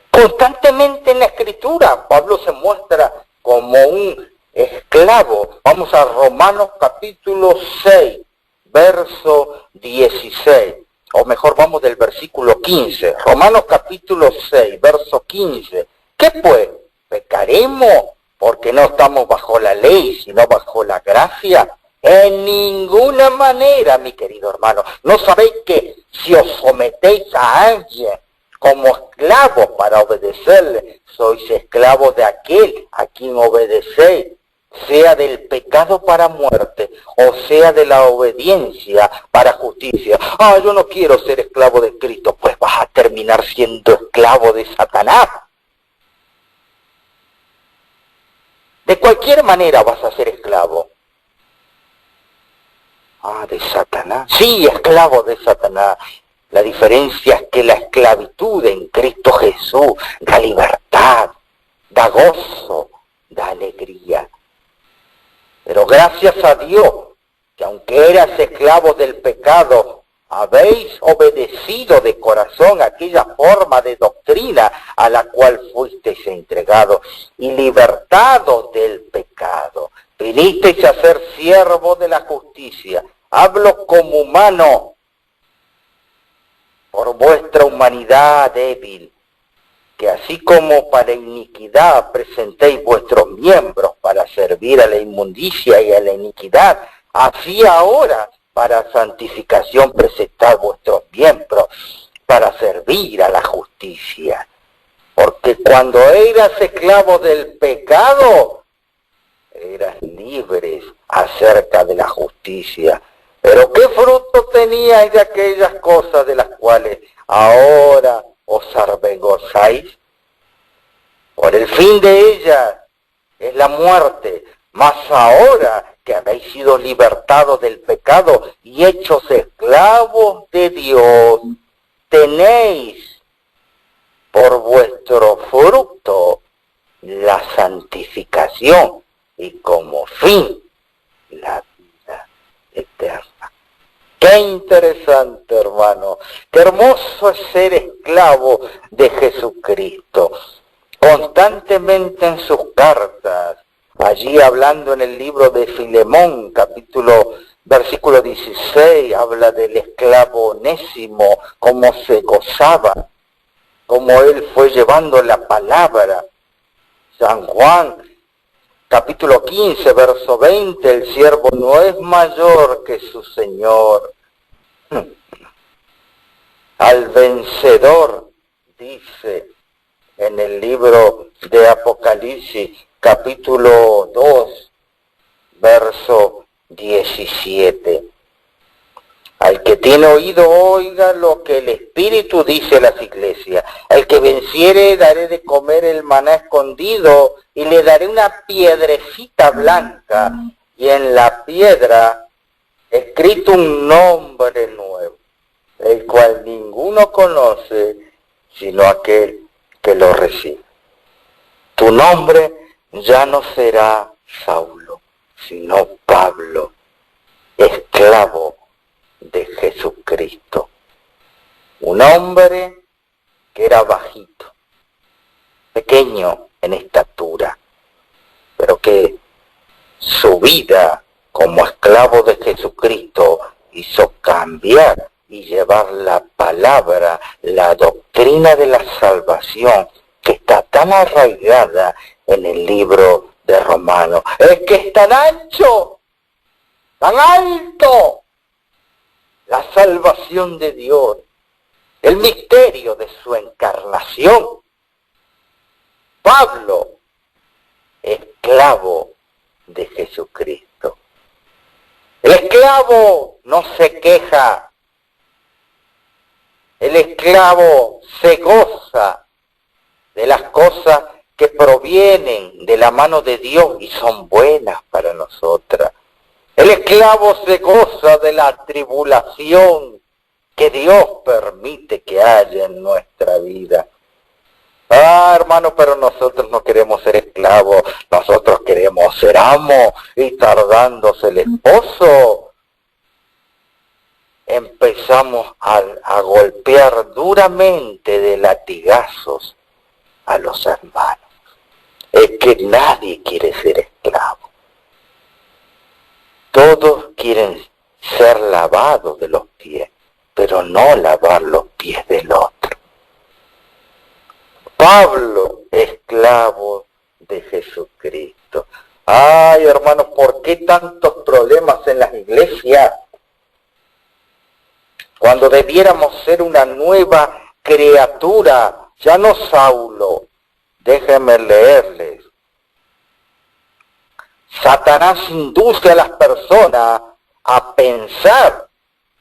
Constantemente en la Escritura, Pablo se muestra como un esclavo. Vamos a Romanos capítulo 6, verso 16. O mejor, vamos del versículo 15. Romanos capítulo 6, verso 15. ¿Qué pues? ¿Pecaremos porque no estamos bajo la ley, sino bajo la gracia? En ninguna manera, mi querido hermano. ¿No sabéis que si os sometéis a alguien como esclavos para obedecerle, sois esclavos de aquel a quien obedecéis, sea del pecado para muerte, o sea de la obediencia para justicia? Yo no quiero ser esclavo de Cristo. Pues vas a terminar siendo esclavo de Satanás. De cualquier manera vas a ser esclavo. De Satanás. Sí, esclavo de Satanás. La diferencia es que la esclavitud en Cristo Jesús da libertad, da gozo, da alegría. Pero gracias a Dios, que aunque eras esclavos del pecado, habéis obedecido de corazón aquella forma de doctrina a la cual fuisteis entregados, y libertados del pecado, vinisteis a ser siervos de la justicia. Hablo como humano, por vuestra humanidad débil, que así como para iniquidad presentéis vuestros miembros para servir a la inmundicia y a la iniquidad, así ahora para santificación presentad vuestros miembros para servir a la justicia. Porque cuando eras esclavo del pecado, eras libres acerca de la justicia. Pero ¿qué fruto teníais de aquellas cosas de las cuales ahora os avergonzáis? Por el fin de ellas es la muerte. Mas ahora que habéis sido libertados del pecado y hechos esclavos de Dios, tenéis por vuestro fruto la santificación y como fin la vida eterna. Qué interesante, hermano. Qué hermoso es ser esclavo de Jesucristo. Constantemente en sus cartas, allí hablando en el libro de Filemón, versículo 16, habla del esclavo Onésimo, cómo se gozaba, cómo él fue llevando la palabra. San Juan, capítulo 15, verso 20, el siervo no es mayor que su Señor. Al vencedor, dice en el libro de Apocalipsis, capítulo 2, verso 17. Al que tiene oído, oiga lo que el Espíritu dice a las iglesias. Al que venciere, daré de comer el maná escondido y le daré una piedrecita blanca y en la piedra escrito un nombre nuevo, el cual ninguno conoce sino aquel que lo recibe. Tu nombre ya no será Saulo, sino Pablo, esclavo de Jesucristo. Un hombre que era bajito, pequeño en estatura, pero que su vida como esclavo de Jesucristo hizo cambiar y llevar la palabra, la doctrina de la salvación, que está tan arraigada en el libro de Romanos. Es que es tan ancho, tan alto, la salvación de Dios, el misterio de su encarnación. Pablo, esclavo de Jesucristo. El esclavo no se queja, el esclavo se goza de las cosas que provienen de la mano de Dios y son buenas para nosotras. El esclavo se goza de la tribulación que Dios permite que haya en nuestra vida. Ah, hermano, pero nosotros no queremos ser esclavos, nosotros queremos ser amos, y tardándose el esposo, empezamos a golpear duramente de latigazos a los hermanos. Es que nadie quiere ser esclavo. Todos quieren ser lavados de los pies, pero no lavar los pies del otro. Pablo, esclavo de Jesucristo. Ay, hermanos, ¿por qué tantos problemas en las iglesias? Cuando debiéramos ser una nueva criatura, ya no Saulo. Déjenme leerles. Satanás induce a las personas a pensar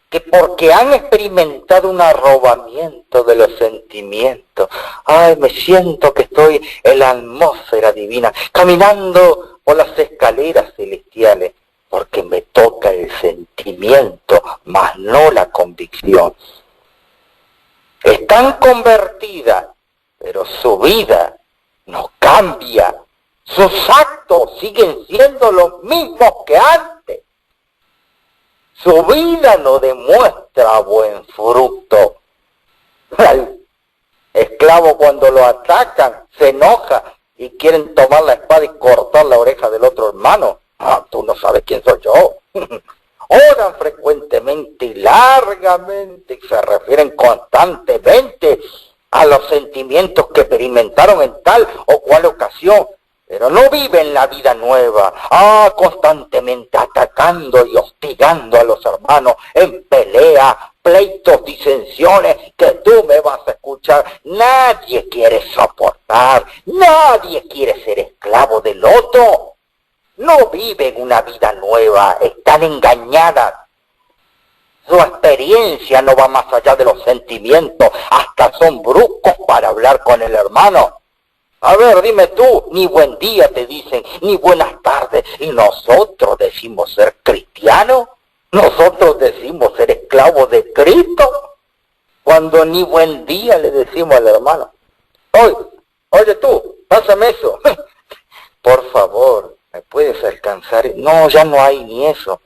que porque han experimentado un arrobamiento de los sentimientos, ay, me siento que estoy en la atmósfera divina, caminando por las escaleras celestiales, porque me toca el sentimiento, mas no la convicción. Están convertidas, pero su vida no cambia. Sus actos siguen siendo los mismos que antes. Su vida no demuestra buen fruto. El esclavo, cuando lo atacan, se enoja y quieren tomar la espada y cortar la oreja del otro hermano. Ah, tú no sabes quién soy yo. Oran frecuentemente y largamente y se refieren constantemente a los sentimientos que experimentaron en tal o cual ocasión, pero no viven la vida nueva. Constantemente atacando y hostigando a los hermanos en pelea, pleitos, disensiones, que tú me vas a escuchar. Nadie quiere soportar, nadie quiere ser esclavo del otro. No viven una vida nueva, están engañadas. Su experiencia no va más allá de los sentimientos, hasta son bruscos para hablar con el hermano. A ver, dime tú, ni buen día te dicen, ni buenas tardes, y nosotros decimos ser cristianos, nosotros decimos ser esclavos de Cristo, cuando ni buen día le decimos al hermano. Oye tú, pásame eso. por favor, ¿me puedes alcanzar? No, ya no hay ni eso.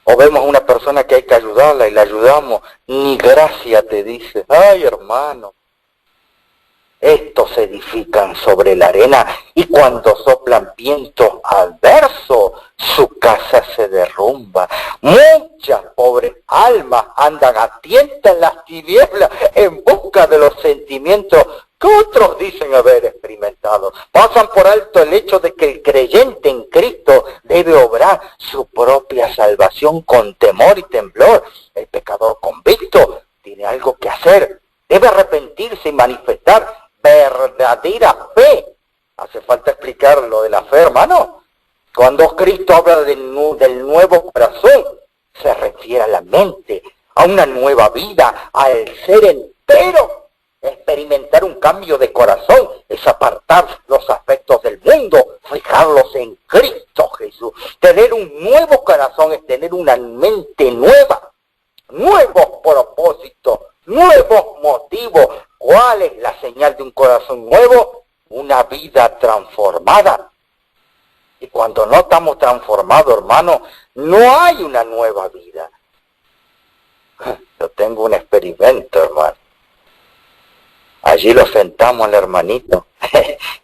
O vemos a una persona que hay que ayudarla y la ayudamos, ni gracia te dice. Ay, hermano, estos se edifican sobre la arena y cuando soplan vientos adversos, su casa se derrumba. Muchas pobres almas andan a tientas en las tinieblas en busca de los sentimientos que otros dicen haber experimentado. Pasan por alto el hecho de que el creyente en Cristo debe obrar su propia salvación con temor y temblor. El pecador convicto tiene algo que hacer, debe arrepentirse y manifestar verdadera fe. Hace falta explicar lo de la fe, hermano. Cuando Cristo habla del nuevo corazón, se refiere a la mente, a una nueva vida, al ser entero. Experimentar un cambio de corazón es apartar los aspectos del mundo, fijarlos en Cristo Jesús. Tener un nuevo corazón es tener una mente nueva, nuevos propósitos, nuevos motivos. ¿Cuál es la señal de un corazón nuevo? Una vida transformada. Y cuando no estamos transformados, hermano, no hay una nueva vida. Yo tengo un experimento, hermano. Allí lo sentamos al hermanito.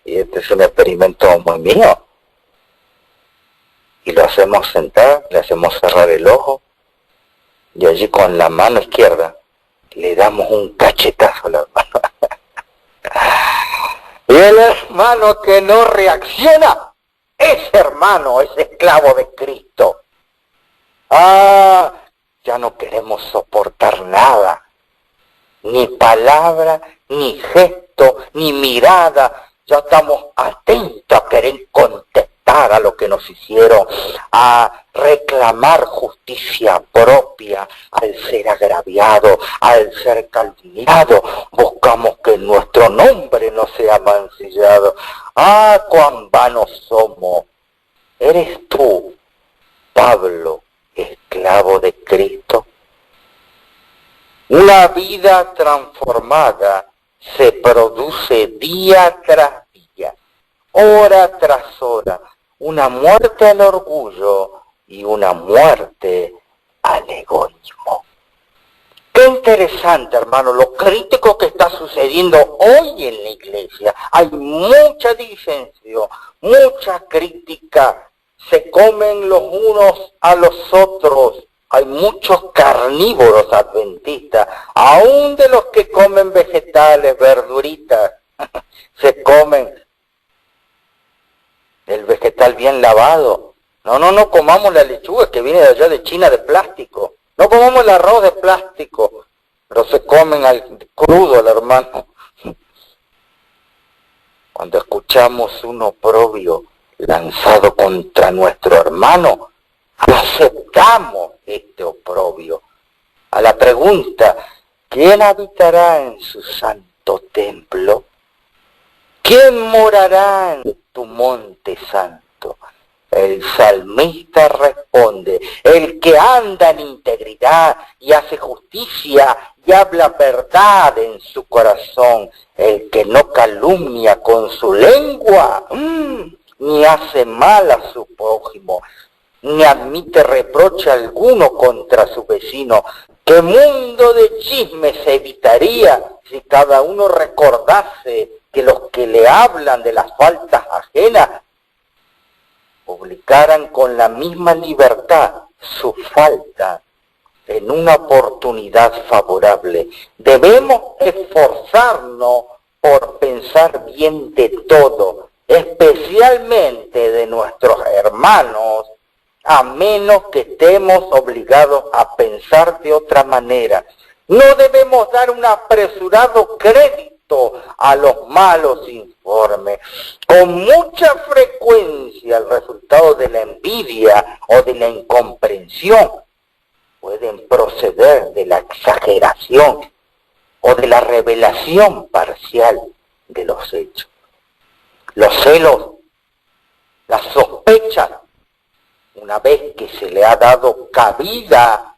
Y este es un experimento muy mío. Y lo hacemos sentar, le hacemos cerrar el ojo. Y allí con la mano izquierda le damos un cachetazo al hermano. Y el hermano que no reacciona, ese hermano es esclavo de Cristo. Ya no queremos soportar nada. Ni palabra, ni gesto, ni mirada. Ya estamos atentos a querer contestar a lo que nos hicieron, a reclamar justicia propia, al ser agraviado, al ser calvinado. Buscamos que nuestro nombre no sea mancillado. Cuán vanos somos. ¿Eres tú, Pablo, esclavo de Cristo? Una vida transformada se produce día tras día, hora tras hora, una muerte al orgullo y una muerte al egoísmo. Qué interesante, hermano, lo crítico que está sucediendo hoy en la iglesia. Hay mucha disensión, mucha crítica, se comen los unos a los otros. Hay muchos carnívoros adventistas, aún de los que comen vegetales, verduritas, se comen el vegetal bien lavado. No comamos la lechuga que viene de allá de China de plástico. No comamos el arroz de plástico, pero se comen al crudo, el hermano. Cuando escuchamos un oprobio lanzado contra nuestro hermano, aceptamos este oprobio. A la pregunta, ¿quién habitará en su santo templo? ¿Quién morará en tu monte santo? El salmista responde, el que anda en integridad y hace justicia y habla verdad en su corazón, el que no calumnia con su lengua, ni hace mal a su prójimo, ni admite reproche alguno contra su vecino. ¿Qué mundo de chismes se evitaría si cada uno recordase que los que le hablan de las faltas ajenas publicaran con la misma libertad su falta en una oportunidad favorable? Debemos esforzarnos por pensar bien de todo, especialmente de nuestros hermanos, a menos que estemos obligados a pensar de otra manera. No debemos dar un apresurado crédito a los malos informes. Con mucha frecuencia el resultado de la envidia o de la incomprensión pueden proceder de la exageración o de la revelación parcial de los hechos. Los celos, las sospechas, una vez que se le ha dado cabida,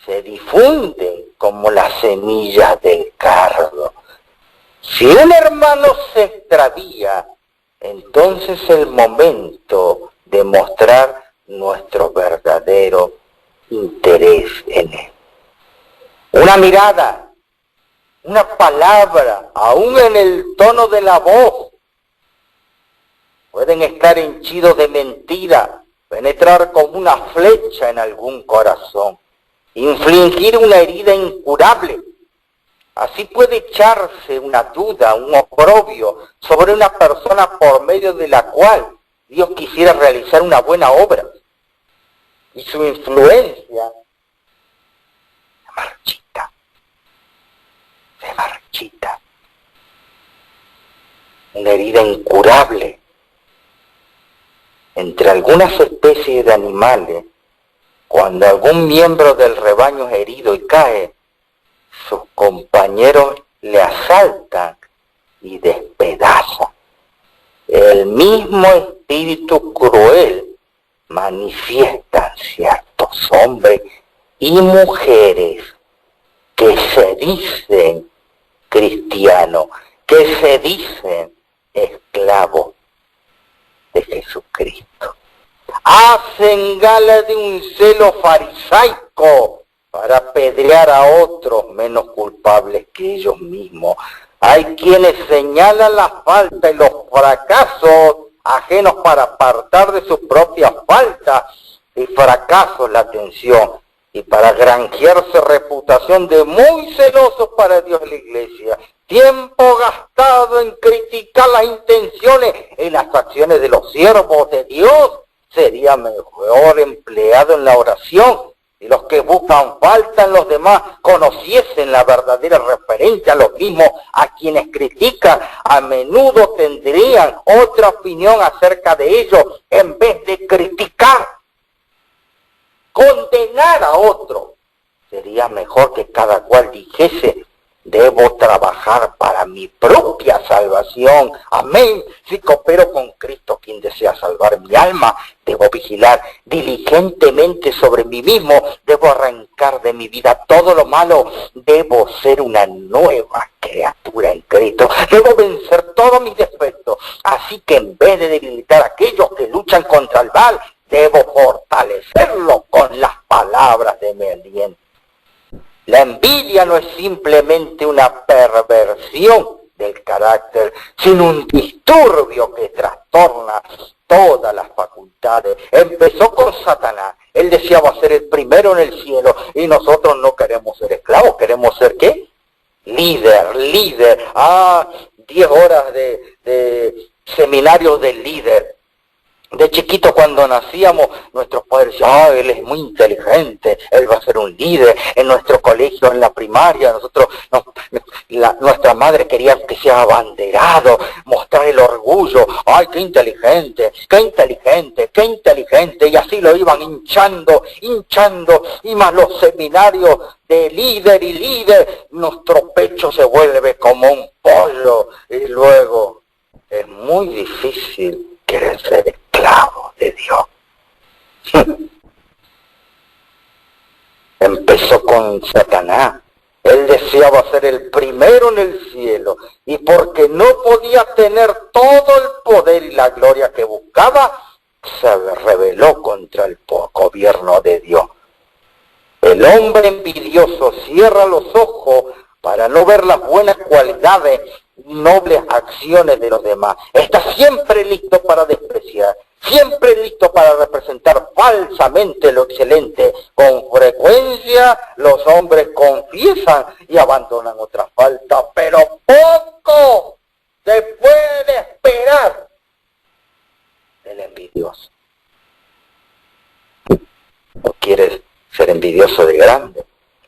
se difunden como las semillas del cardo. Si un hermano se extravía entonces el momento de mostrar nuestro verdadero interés en él. Una mirada, una palabra, aún en el tono de la voz, pueden estar henchidos de mentira, penetrar como una flecha en algún corazón, infligir una herida incurable. Así puede echarse una duda, un oprobio sobre una persona por medio de la cual Dios quisiera realizar una buena obra. Y su influencia se marchita. Una herida incurable. Entre algunas especies de animales, cuando algún miembro del rebaño es herido y cae, sus compañeros le asaltan y despedazan. El mismo espíritu cruel manifiestan ciertos hombres y mujeres que se dicen cristianos, que se dicen esclavos de Jesucristo. Hacen gala de un celo farisaico para apedrear a otros menos culpables que ellos mismos. Hay quienes señalan las faltas y los fracasos ajenos para apartar de sus propias faltas y fracasos la atención y para granjearse reputación de muy celosos para Dios y la Iglesia. Tiempo gastado en criticar las intenciones y las acciones de los siervos de Dios sería mejor empleado en la oración. Y los que buscan falta en los demás conociesen la verdadera referencia a los mismos a quienes critican, a menudo tendrían otra opinión acerca de ellos en vez de criticar, condenar a otro. Sería mejor que cada cual dijese: debo trabajar para mi propia salvación. Amén. Si coopero con Cristo, quien desea salvar mi alma, debo vigilar diligentemente sobre mí mismo. Debo arrancar de mi vida todo lo malo. Debo ser una nueva criatura en Cristo. Debo vencer todos mis defectos. Así que en vez de debilitar a aquellos que luchan contra el mal, debo fortalecerlo con las palabras de mi aliento. La envidia no es simplemente una perversión del carácter, sino un disturbio que trastorna todas las facultades. Empezó con Satanás. Él deseaba ser el primero en el cielo y nosotros no queremos ser esclavos, queremos ser ¿qué? Líder. 10 horas de seminario del líder. De chiquito cuando nacíamos, nuestros padres decían: él es muy inteligente, él va a ser un líder. En nuestro colegio, en la primaria, nuestra madre quería que sea abanderado, mostrar el orgullo. ¡Ay, qué inteligente, qué inteligente, qué inteligente! Y así lo iban hinchando, y más los seminarios de líder y líder, nuestro pecho se vuelve como un pollo. Y luego es muy difícil querer ser esclavo de Dios. Empezó con Satanás. Él deseaba ser el primero en el cielo, y porque no podía tener todo el poder y la gloria que buscaba, se rebeló contra el gobierno de Dios. El hombre envidioso cierra los ojos para no ver las buenas cualidades y nobles acciones de los demás. Está siempre listo para despreciar, siempre listo para representar falsamente lo excelente. Con frecuencia los hombres confiesan y abandonan otras faltas, pero poco se puede esperar del envidioso. ¿No quieres ser envidioso de grande?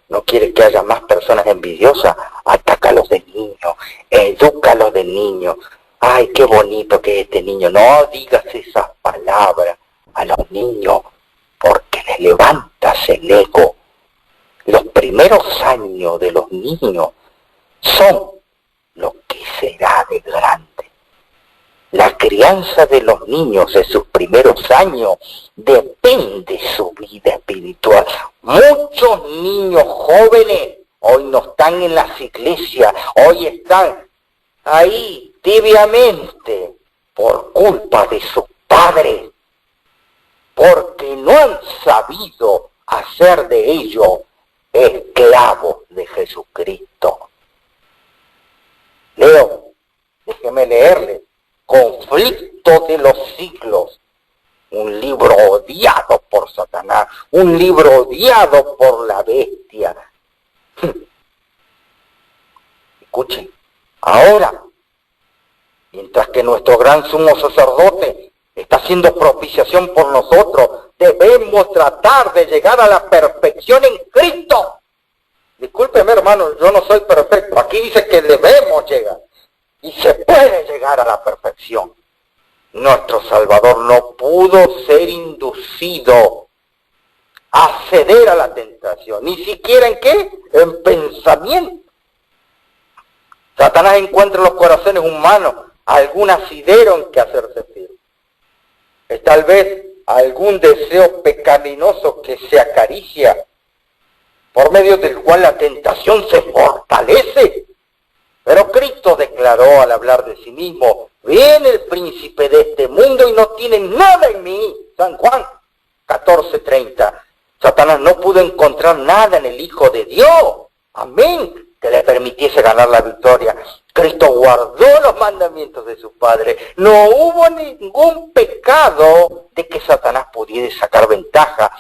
¿No quieres que haya más personas envidiosas? Atácalos de niños, edúcalos de niños. ¡Ay, qué bonito que es este niño! No digas esas palabras a los niños, porque les levantas el ego. Los primeros años de los niños son lo que será de grande. La crianza de los niños en sus primeros años depende de su vida espiritual. Muchos niños jóvenes hoy no están en las iglesias, hoy están ahí tibiamente, por culpa de sus padres, porque no han sabido hacer de ellos esclavos de Jesucristo. Leo, déjeme leerle, Conflicto de los siglos, un libro odiado por Satanás, un libro odiado por la bestia. Escuchen, ahora, mientras que nuestro gran sumo sacerdote está haciendo propiciación por nosotros, debemos tratar de llegar a la perfección en Cristo. Discúlpeme, hermano, yo no soy perfecto. Aquí dice que debemos llegar. Y se puede llegar a la perfección. Nuestro Salvador no pudo ser inducido a ceder a la tentación. Ni siquiera en qué, en pensamiento. Satanás encuentra en los corazones humanos algún asidero en que hacerse fiel. Es tal vez algún deseo pecaminoso que se acaricia, por medio del cual la tentación se fortalece. Pero Cristo declaró al hablar de sí mismo, viene el príncipe de este mundo y no tiene nada en mí. San Juan 14:30. Satanás no pudo encontrar nada en el Hijo de Dios. Amén. Que le permitiese ganar la victoria. Cristo guardó los mandamientos de su Padre. No hubo ningún pecado de que Satanás pudiese sacar ventaja.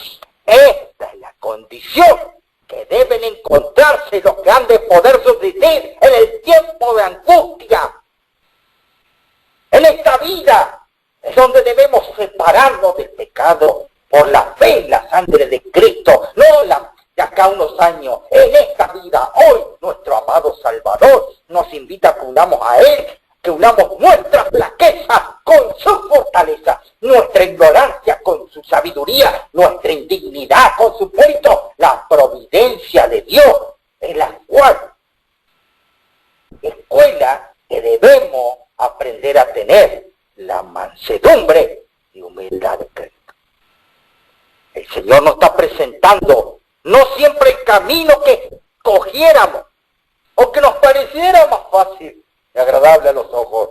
Esta es la condición que deben encontrarse los que han de poder subsistir en el tiempo de angustia. En esta vida es donde debemos separarnos del pecado por la fe en la sangre de Cristo, no de acá unos años. En esta vida, hoy, nuestro amado Salvador nos invita a que unamos a Él, que unamos nuestra flaqueza con su fortaleza, nuestra ignorancia con su sabiduría, nuestra indignidad con su mérito, la providencia de Dios, en la cual escuela que debemos aprender a tener la mansedumbre y humildad de Cristo. El Señor nos está presentando no siempre el camino que cogiéramos o que nos pareciera más fácil y agradable a los ojos,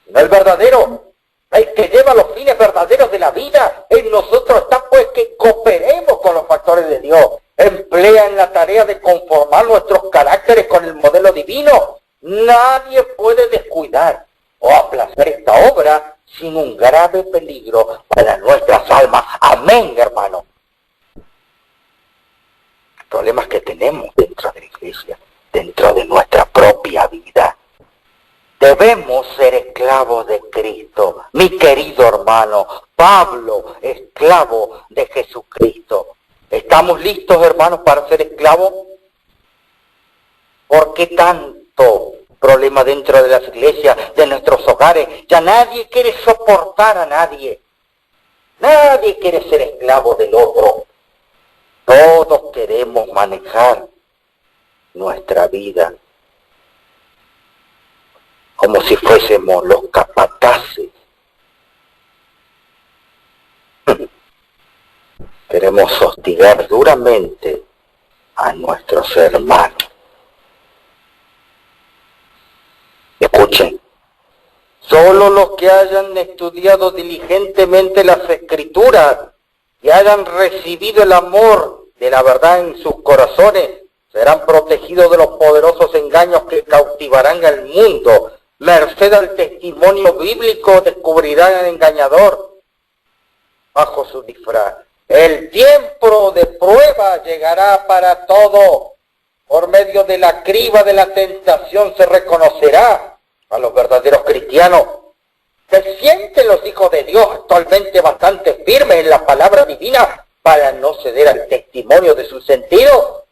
sino el verdadero, el que lleva los fines verdaderos de la vida. En nosotros está pues que cooperemos con los factores de Dios, emplea en la tarea de conformar nuestros caracteres con el modelo divino. Nadie puede descuidar o aplazar esta obra sin un grave peligro para nuestras almas. Amén, hermano. Problemas que tenemos dentro de la iglesia, dentro de nuestra propia vida. Debemos ser esclavos de Cristo. Mi querido hermano, Pablo, esclavo de Jesucristo. ¿Estamos listos, hermanos, para ser esclavos? ¿Por qué tanto problema dentro de las iglesias, de nuestros hogares? Ya nadie quiere soportar a nadie. Nadie quiere ser esclavo del otro. Todos queremos manejar nuestra vida como si fuésemos los capataces. Queremos hostigar duramente a nuestros hermanos. Escuchen, solo los que hayan estudiado diligentemente las Escrituras y hayan recibido el amor de la verdad en sus corazones serán protegidos de los poderosos engaños que cautivarán al mundo. Merced al testimonio bíblico descubrirán al engañador bajo su disfraz. El tiempo de prueba llegará para todo. Por medio de la criba de la tentación se reconocerá a los verdaderos cristianos. ¿Se sienten los hijos de Dios actualmente bastante firmes en la palabra divina para no ceder al testimonio de su sentido?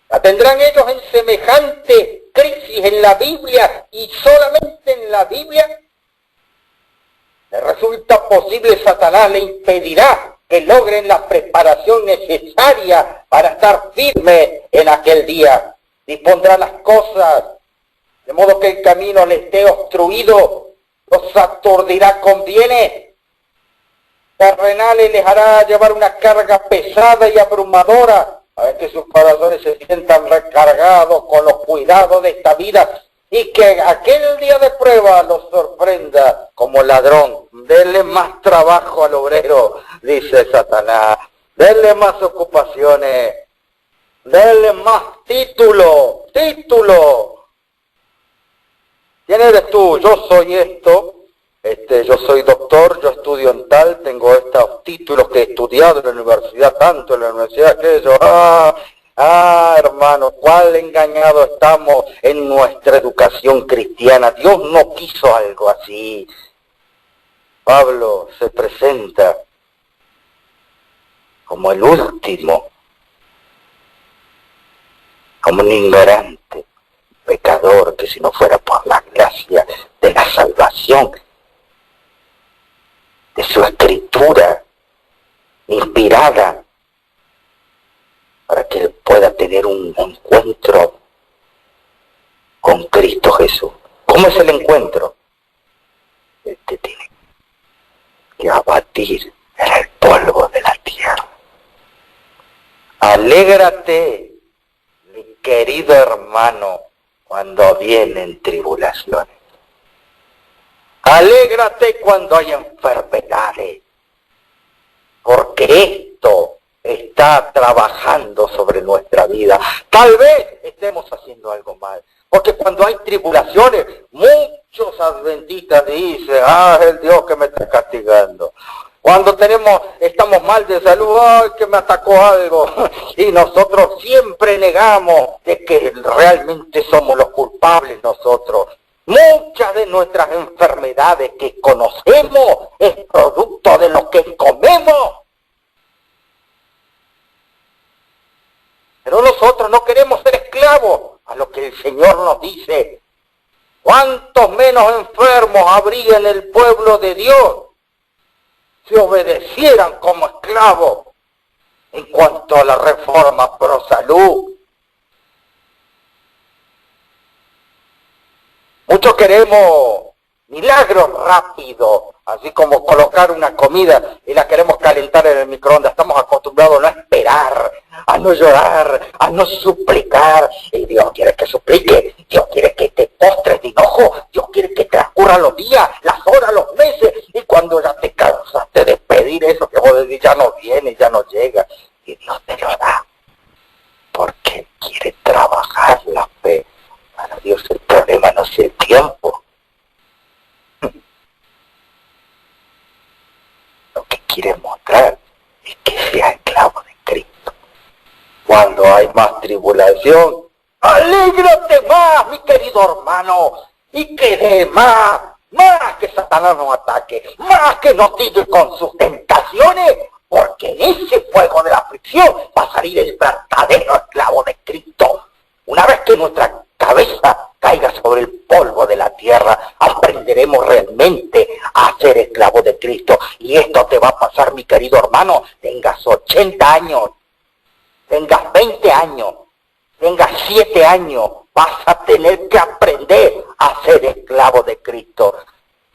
¿La tendrán ellos en semejante crisis en la Biblia y solamente en la Biblia? ¿Le resulta posible? Satanás le impedirá que logren la preparación necesaria para estar firmes en aquel día. Dispondrá las cosas de modo que el camino le esté obstruido, los aturdirá con bienes terrenales, les hará llevar una carga pesada y abrumadora, para que sus corazones se sientan recargados con los cuidados de esta vida y que aquel día de prueba los sorprenda como ladrón. Denle más trabajo al obrero, dice Satanás. Denle más ocupaciones. Denle más título. ¿Quién eres tú? Yo soy esto. Yo soy doctor, yo estudio en tal, tengo estos títulos que he estudiado en la universidad, tanto en la universidad aquello. Hermano, cuál engañado estamos en nuestra educación cristiana. Dios no quiso algo así. Pablo se presenta como el último, como un ignorante, pecador, que si no fuera por la gracia de la salvación, de su escritura inspirada, para que él pueda tener un encuentro con Cristo Jesús. ¿Cómo es el encuentro? Él te tiene que abatir en el polvo de la tierra. Alégrate, mi querido hermano, cuando vienen tribulaciones. Alégrate cuando hay enfermedades, porque esto está trabajando sobre nuestra vida. Tal vez estemos haciendo algo mal, porque cuando hay tribulaciones, muchos adventistas dicen, es el Dios que me está castigando. Cuando estamos mal de salud, que me atacó algo. Y nosotros siempre negamos de que realmente somos los culpables nosotros. Muchas de nuestras enfermedades que conocemos es producto de lo que comemos. Pero nosotros no queremos ser esclavos a lo que el Señor nos dice. ¿Cuántos menos enfermos habría en el pueblo de Dios si obedecieran como esclavos en cuanto a la reforma pro salud? Muchos queremos milagros rápidos, así como colocar una comida y la queremos calentar en el microondas. Estamos acostumbrados a no esperar, a no llorar, a no suplicar. Y Dios quiere que suplique, Dios quiere que te postres de enojo, Dios quiere que transcurran los días, las horas, los meses. Y cuando ya te cansaste de pedir eso, que vos decís, ya no viene, ya no llega, y Dios te lo da, porque quiere trabajar la fe. Para Dios el problema no es el tiempo. Lo que quiere mostrar es que sea esclavo de Cristo. Cuando hay más tribulación, alégrate más, mi querido hermano, y que dé más que Satanás nos ataque, más que nos tire con sus tentaciones, porque en ese fuego de la aflicción va a salir el verdadero esclavo de Cristo. Una vez que nuestra cabeza caiga sobre el polvo de la tierra, aprenderemos realmente a ser esclavo de Cristo. Y esto te va a pasar, mi querido hermano, tengas 80 años, tengas 20 años, tengas 7 años, vas a tener que aprender a ser esclavo de Cristo.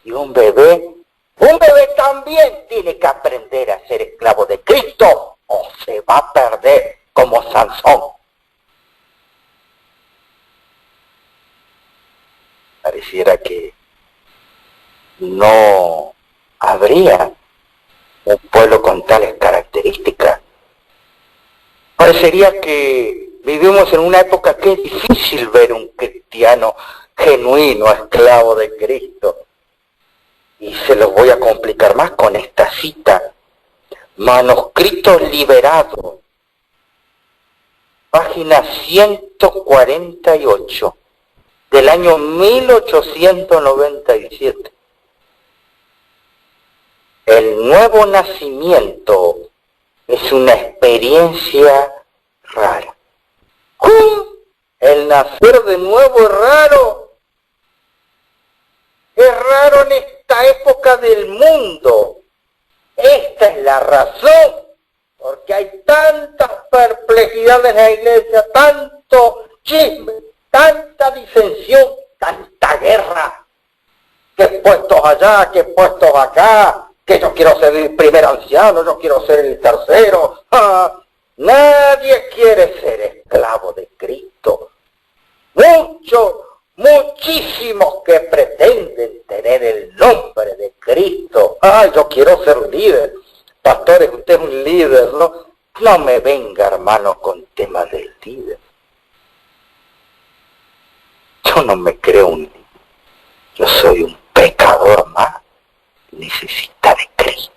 Y un bebé también tiene que aprender a ser esclavo de Cristo, o se va a perder como Sansón. Pareciera que no habría un pueblo con tales características. Parecería que vivimos en una época que es difícil ver un cristiano genuino, esclavo de Cristo. Y se los voy a complicar más con esta cita. Manuscritos liberados, página 148. Del año 1897. El nuevo nacimiento es una experiencia rara. El nacer de nuevo es raro. Es raro en esta época del mundo. Esta es la razón, porque hay tantas perplejidades en la iglesia, tanto chisme, tanta disensión, tanta guerra, que puestos allá, que puestos acá, que yo quiero ser el primer anciano, yo quiero ser el tercero. Nadie quiere ser esclavo de Cristo. Muchísimos muchísimos que pretenden tener el nombre de Cristo. Ay, yo quiero ser líder. Pastores, usted es un líder, ¿no? No me venga, hermano, con temas del líder. Yo no me creo un líder. Yo soy un pecador más. Necesita de Cristo.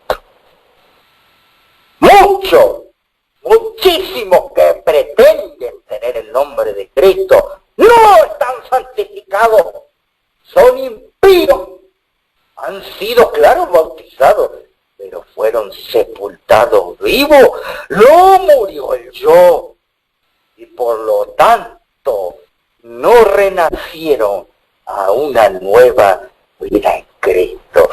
Muchísimos que pretenden tener el nombre de Cristo no están santificados, son impíos, han sido, claro, bautizados, pero fueron sepultados vivos, no murió el yo, y por lo tanto no renacieron a una nueva vida en Cristo.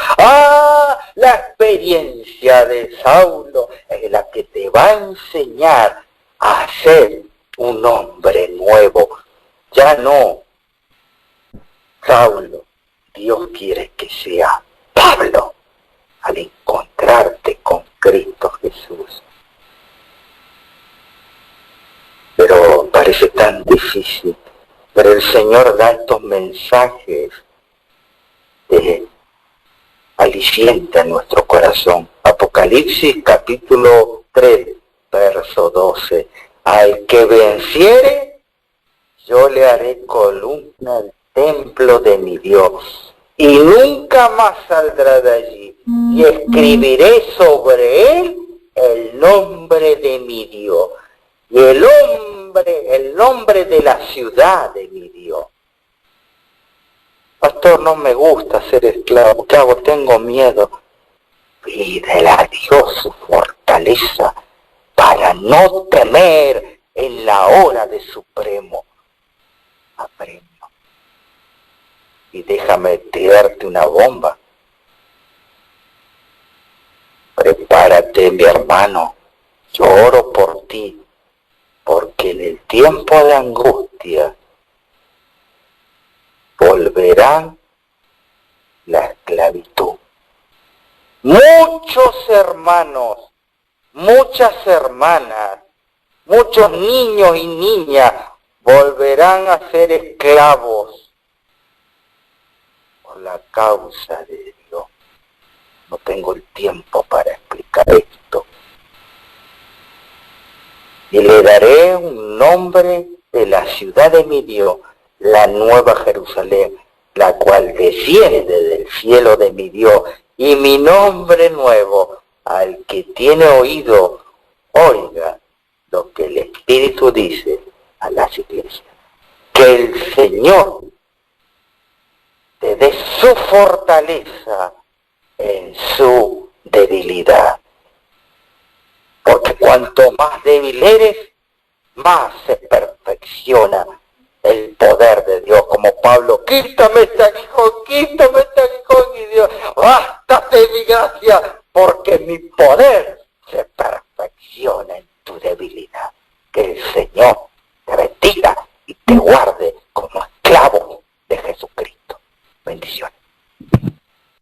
La experiencia de Saulo es la que te va a enseñar a ser un hombre nuevo. Ya no Saulo, Dios quiere que sea Pablo al encontrarte con Cristo Jesús. Pero parece tan difícil, pero el Señor da estos mensajes de aliciente a nuestro corazón. Apocalipsis capítulo 3, verso 12. Al que venciere, yo le haré columna al templo de mi Dios, y nunca más saldrá de allí, y escribiré sobre él el nombre de mi Dios, y el nombre de la ciudad de mi Dios. Pastor, no me gusta ser esclavo. ¿Qué hago? Tengo miedo. Pídele a Dios su fortaleza para no temer en la hora de supremo apremio. Y déjame tirarte una bomba. Prepárate, mi hermano. Yo oro por ti, porque en el tiempo de angustia volverá la esclavitud. Muchos hermanos, muchas hermanas, muchos niños y niñas volverán a ser esclavos por la causa de Dios. No tengo el tiempo para explicar esto. Y le daré un nombre de la ciudad de mi Dios, la nueva Jerusalén, la cual desciende del cielo de mi Dios, y mi nombre nuevo. Al que tiene oído, oiga lo que el Espíritu dice a las iglesias. Que el Señor te dé su fortaleza en su debilidad. Porque cuanto más débil eres, más se perfecciona el poder de Dios, como Pablo: quítame este aguijón, y Dios: bástate mi gracia, porque mi poder se perfecciona en tu debilidad. Que el Señor te bendiga y te guarde como esclavo de Jesucristo. Bendiciones.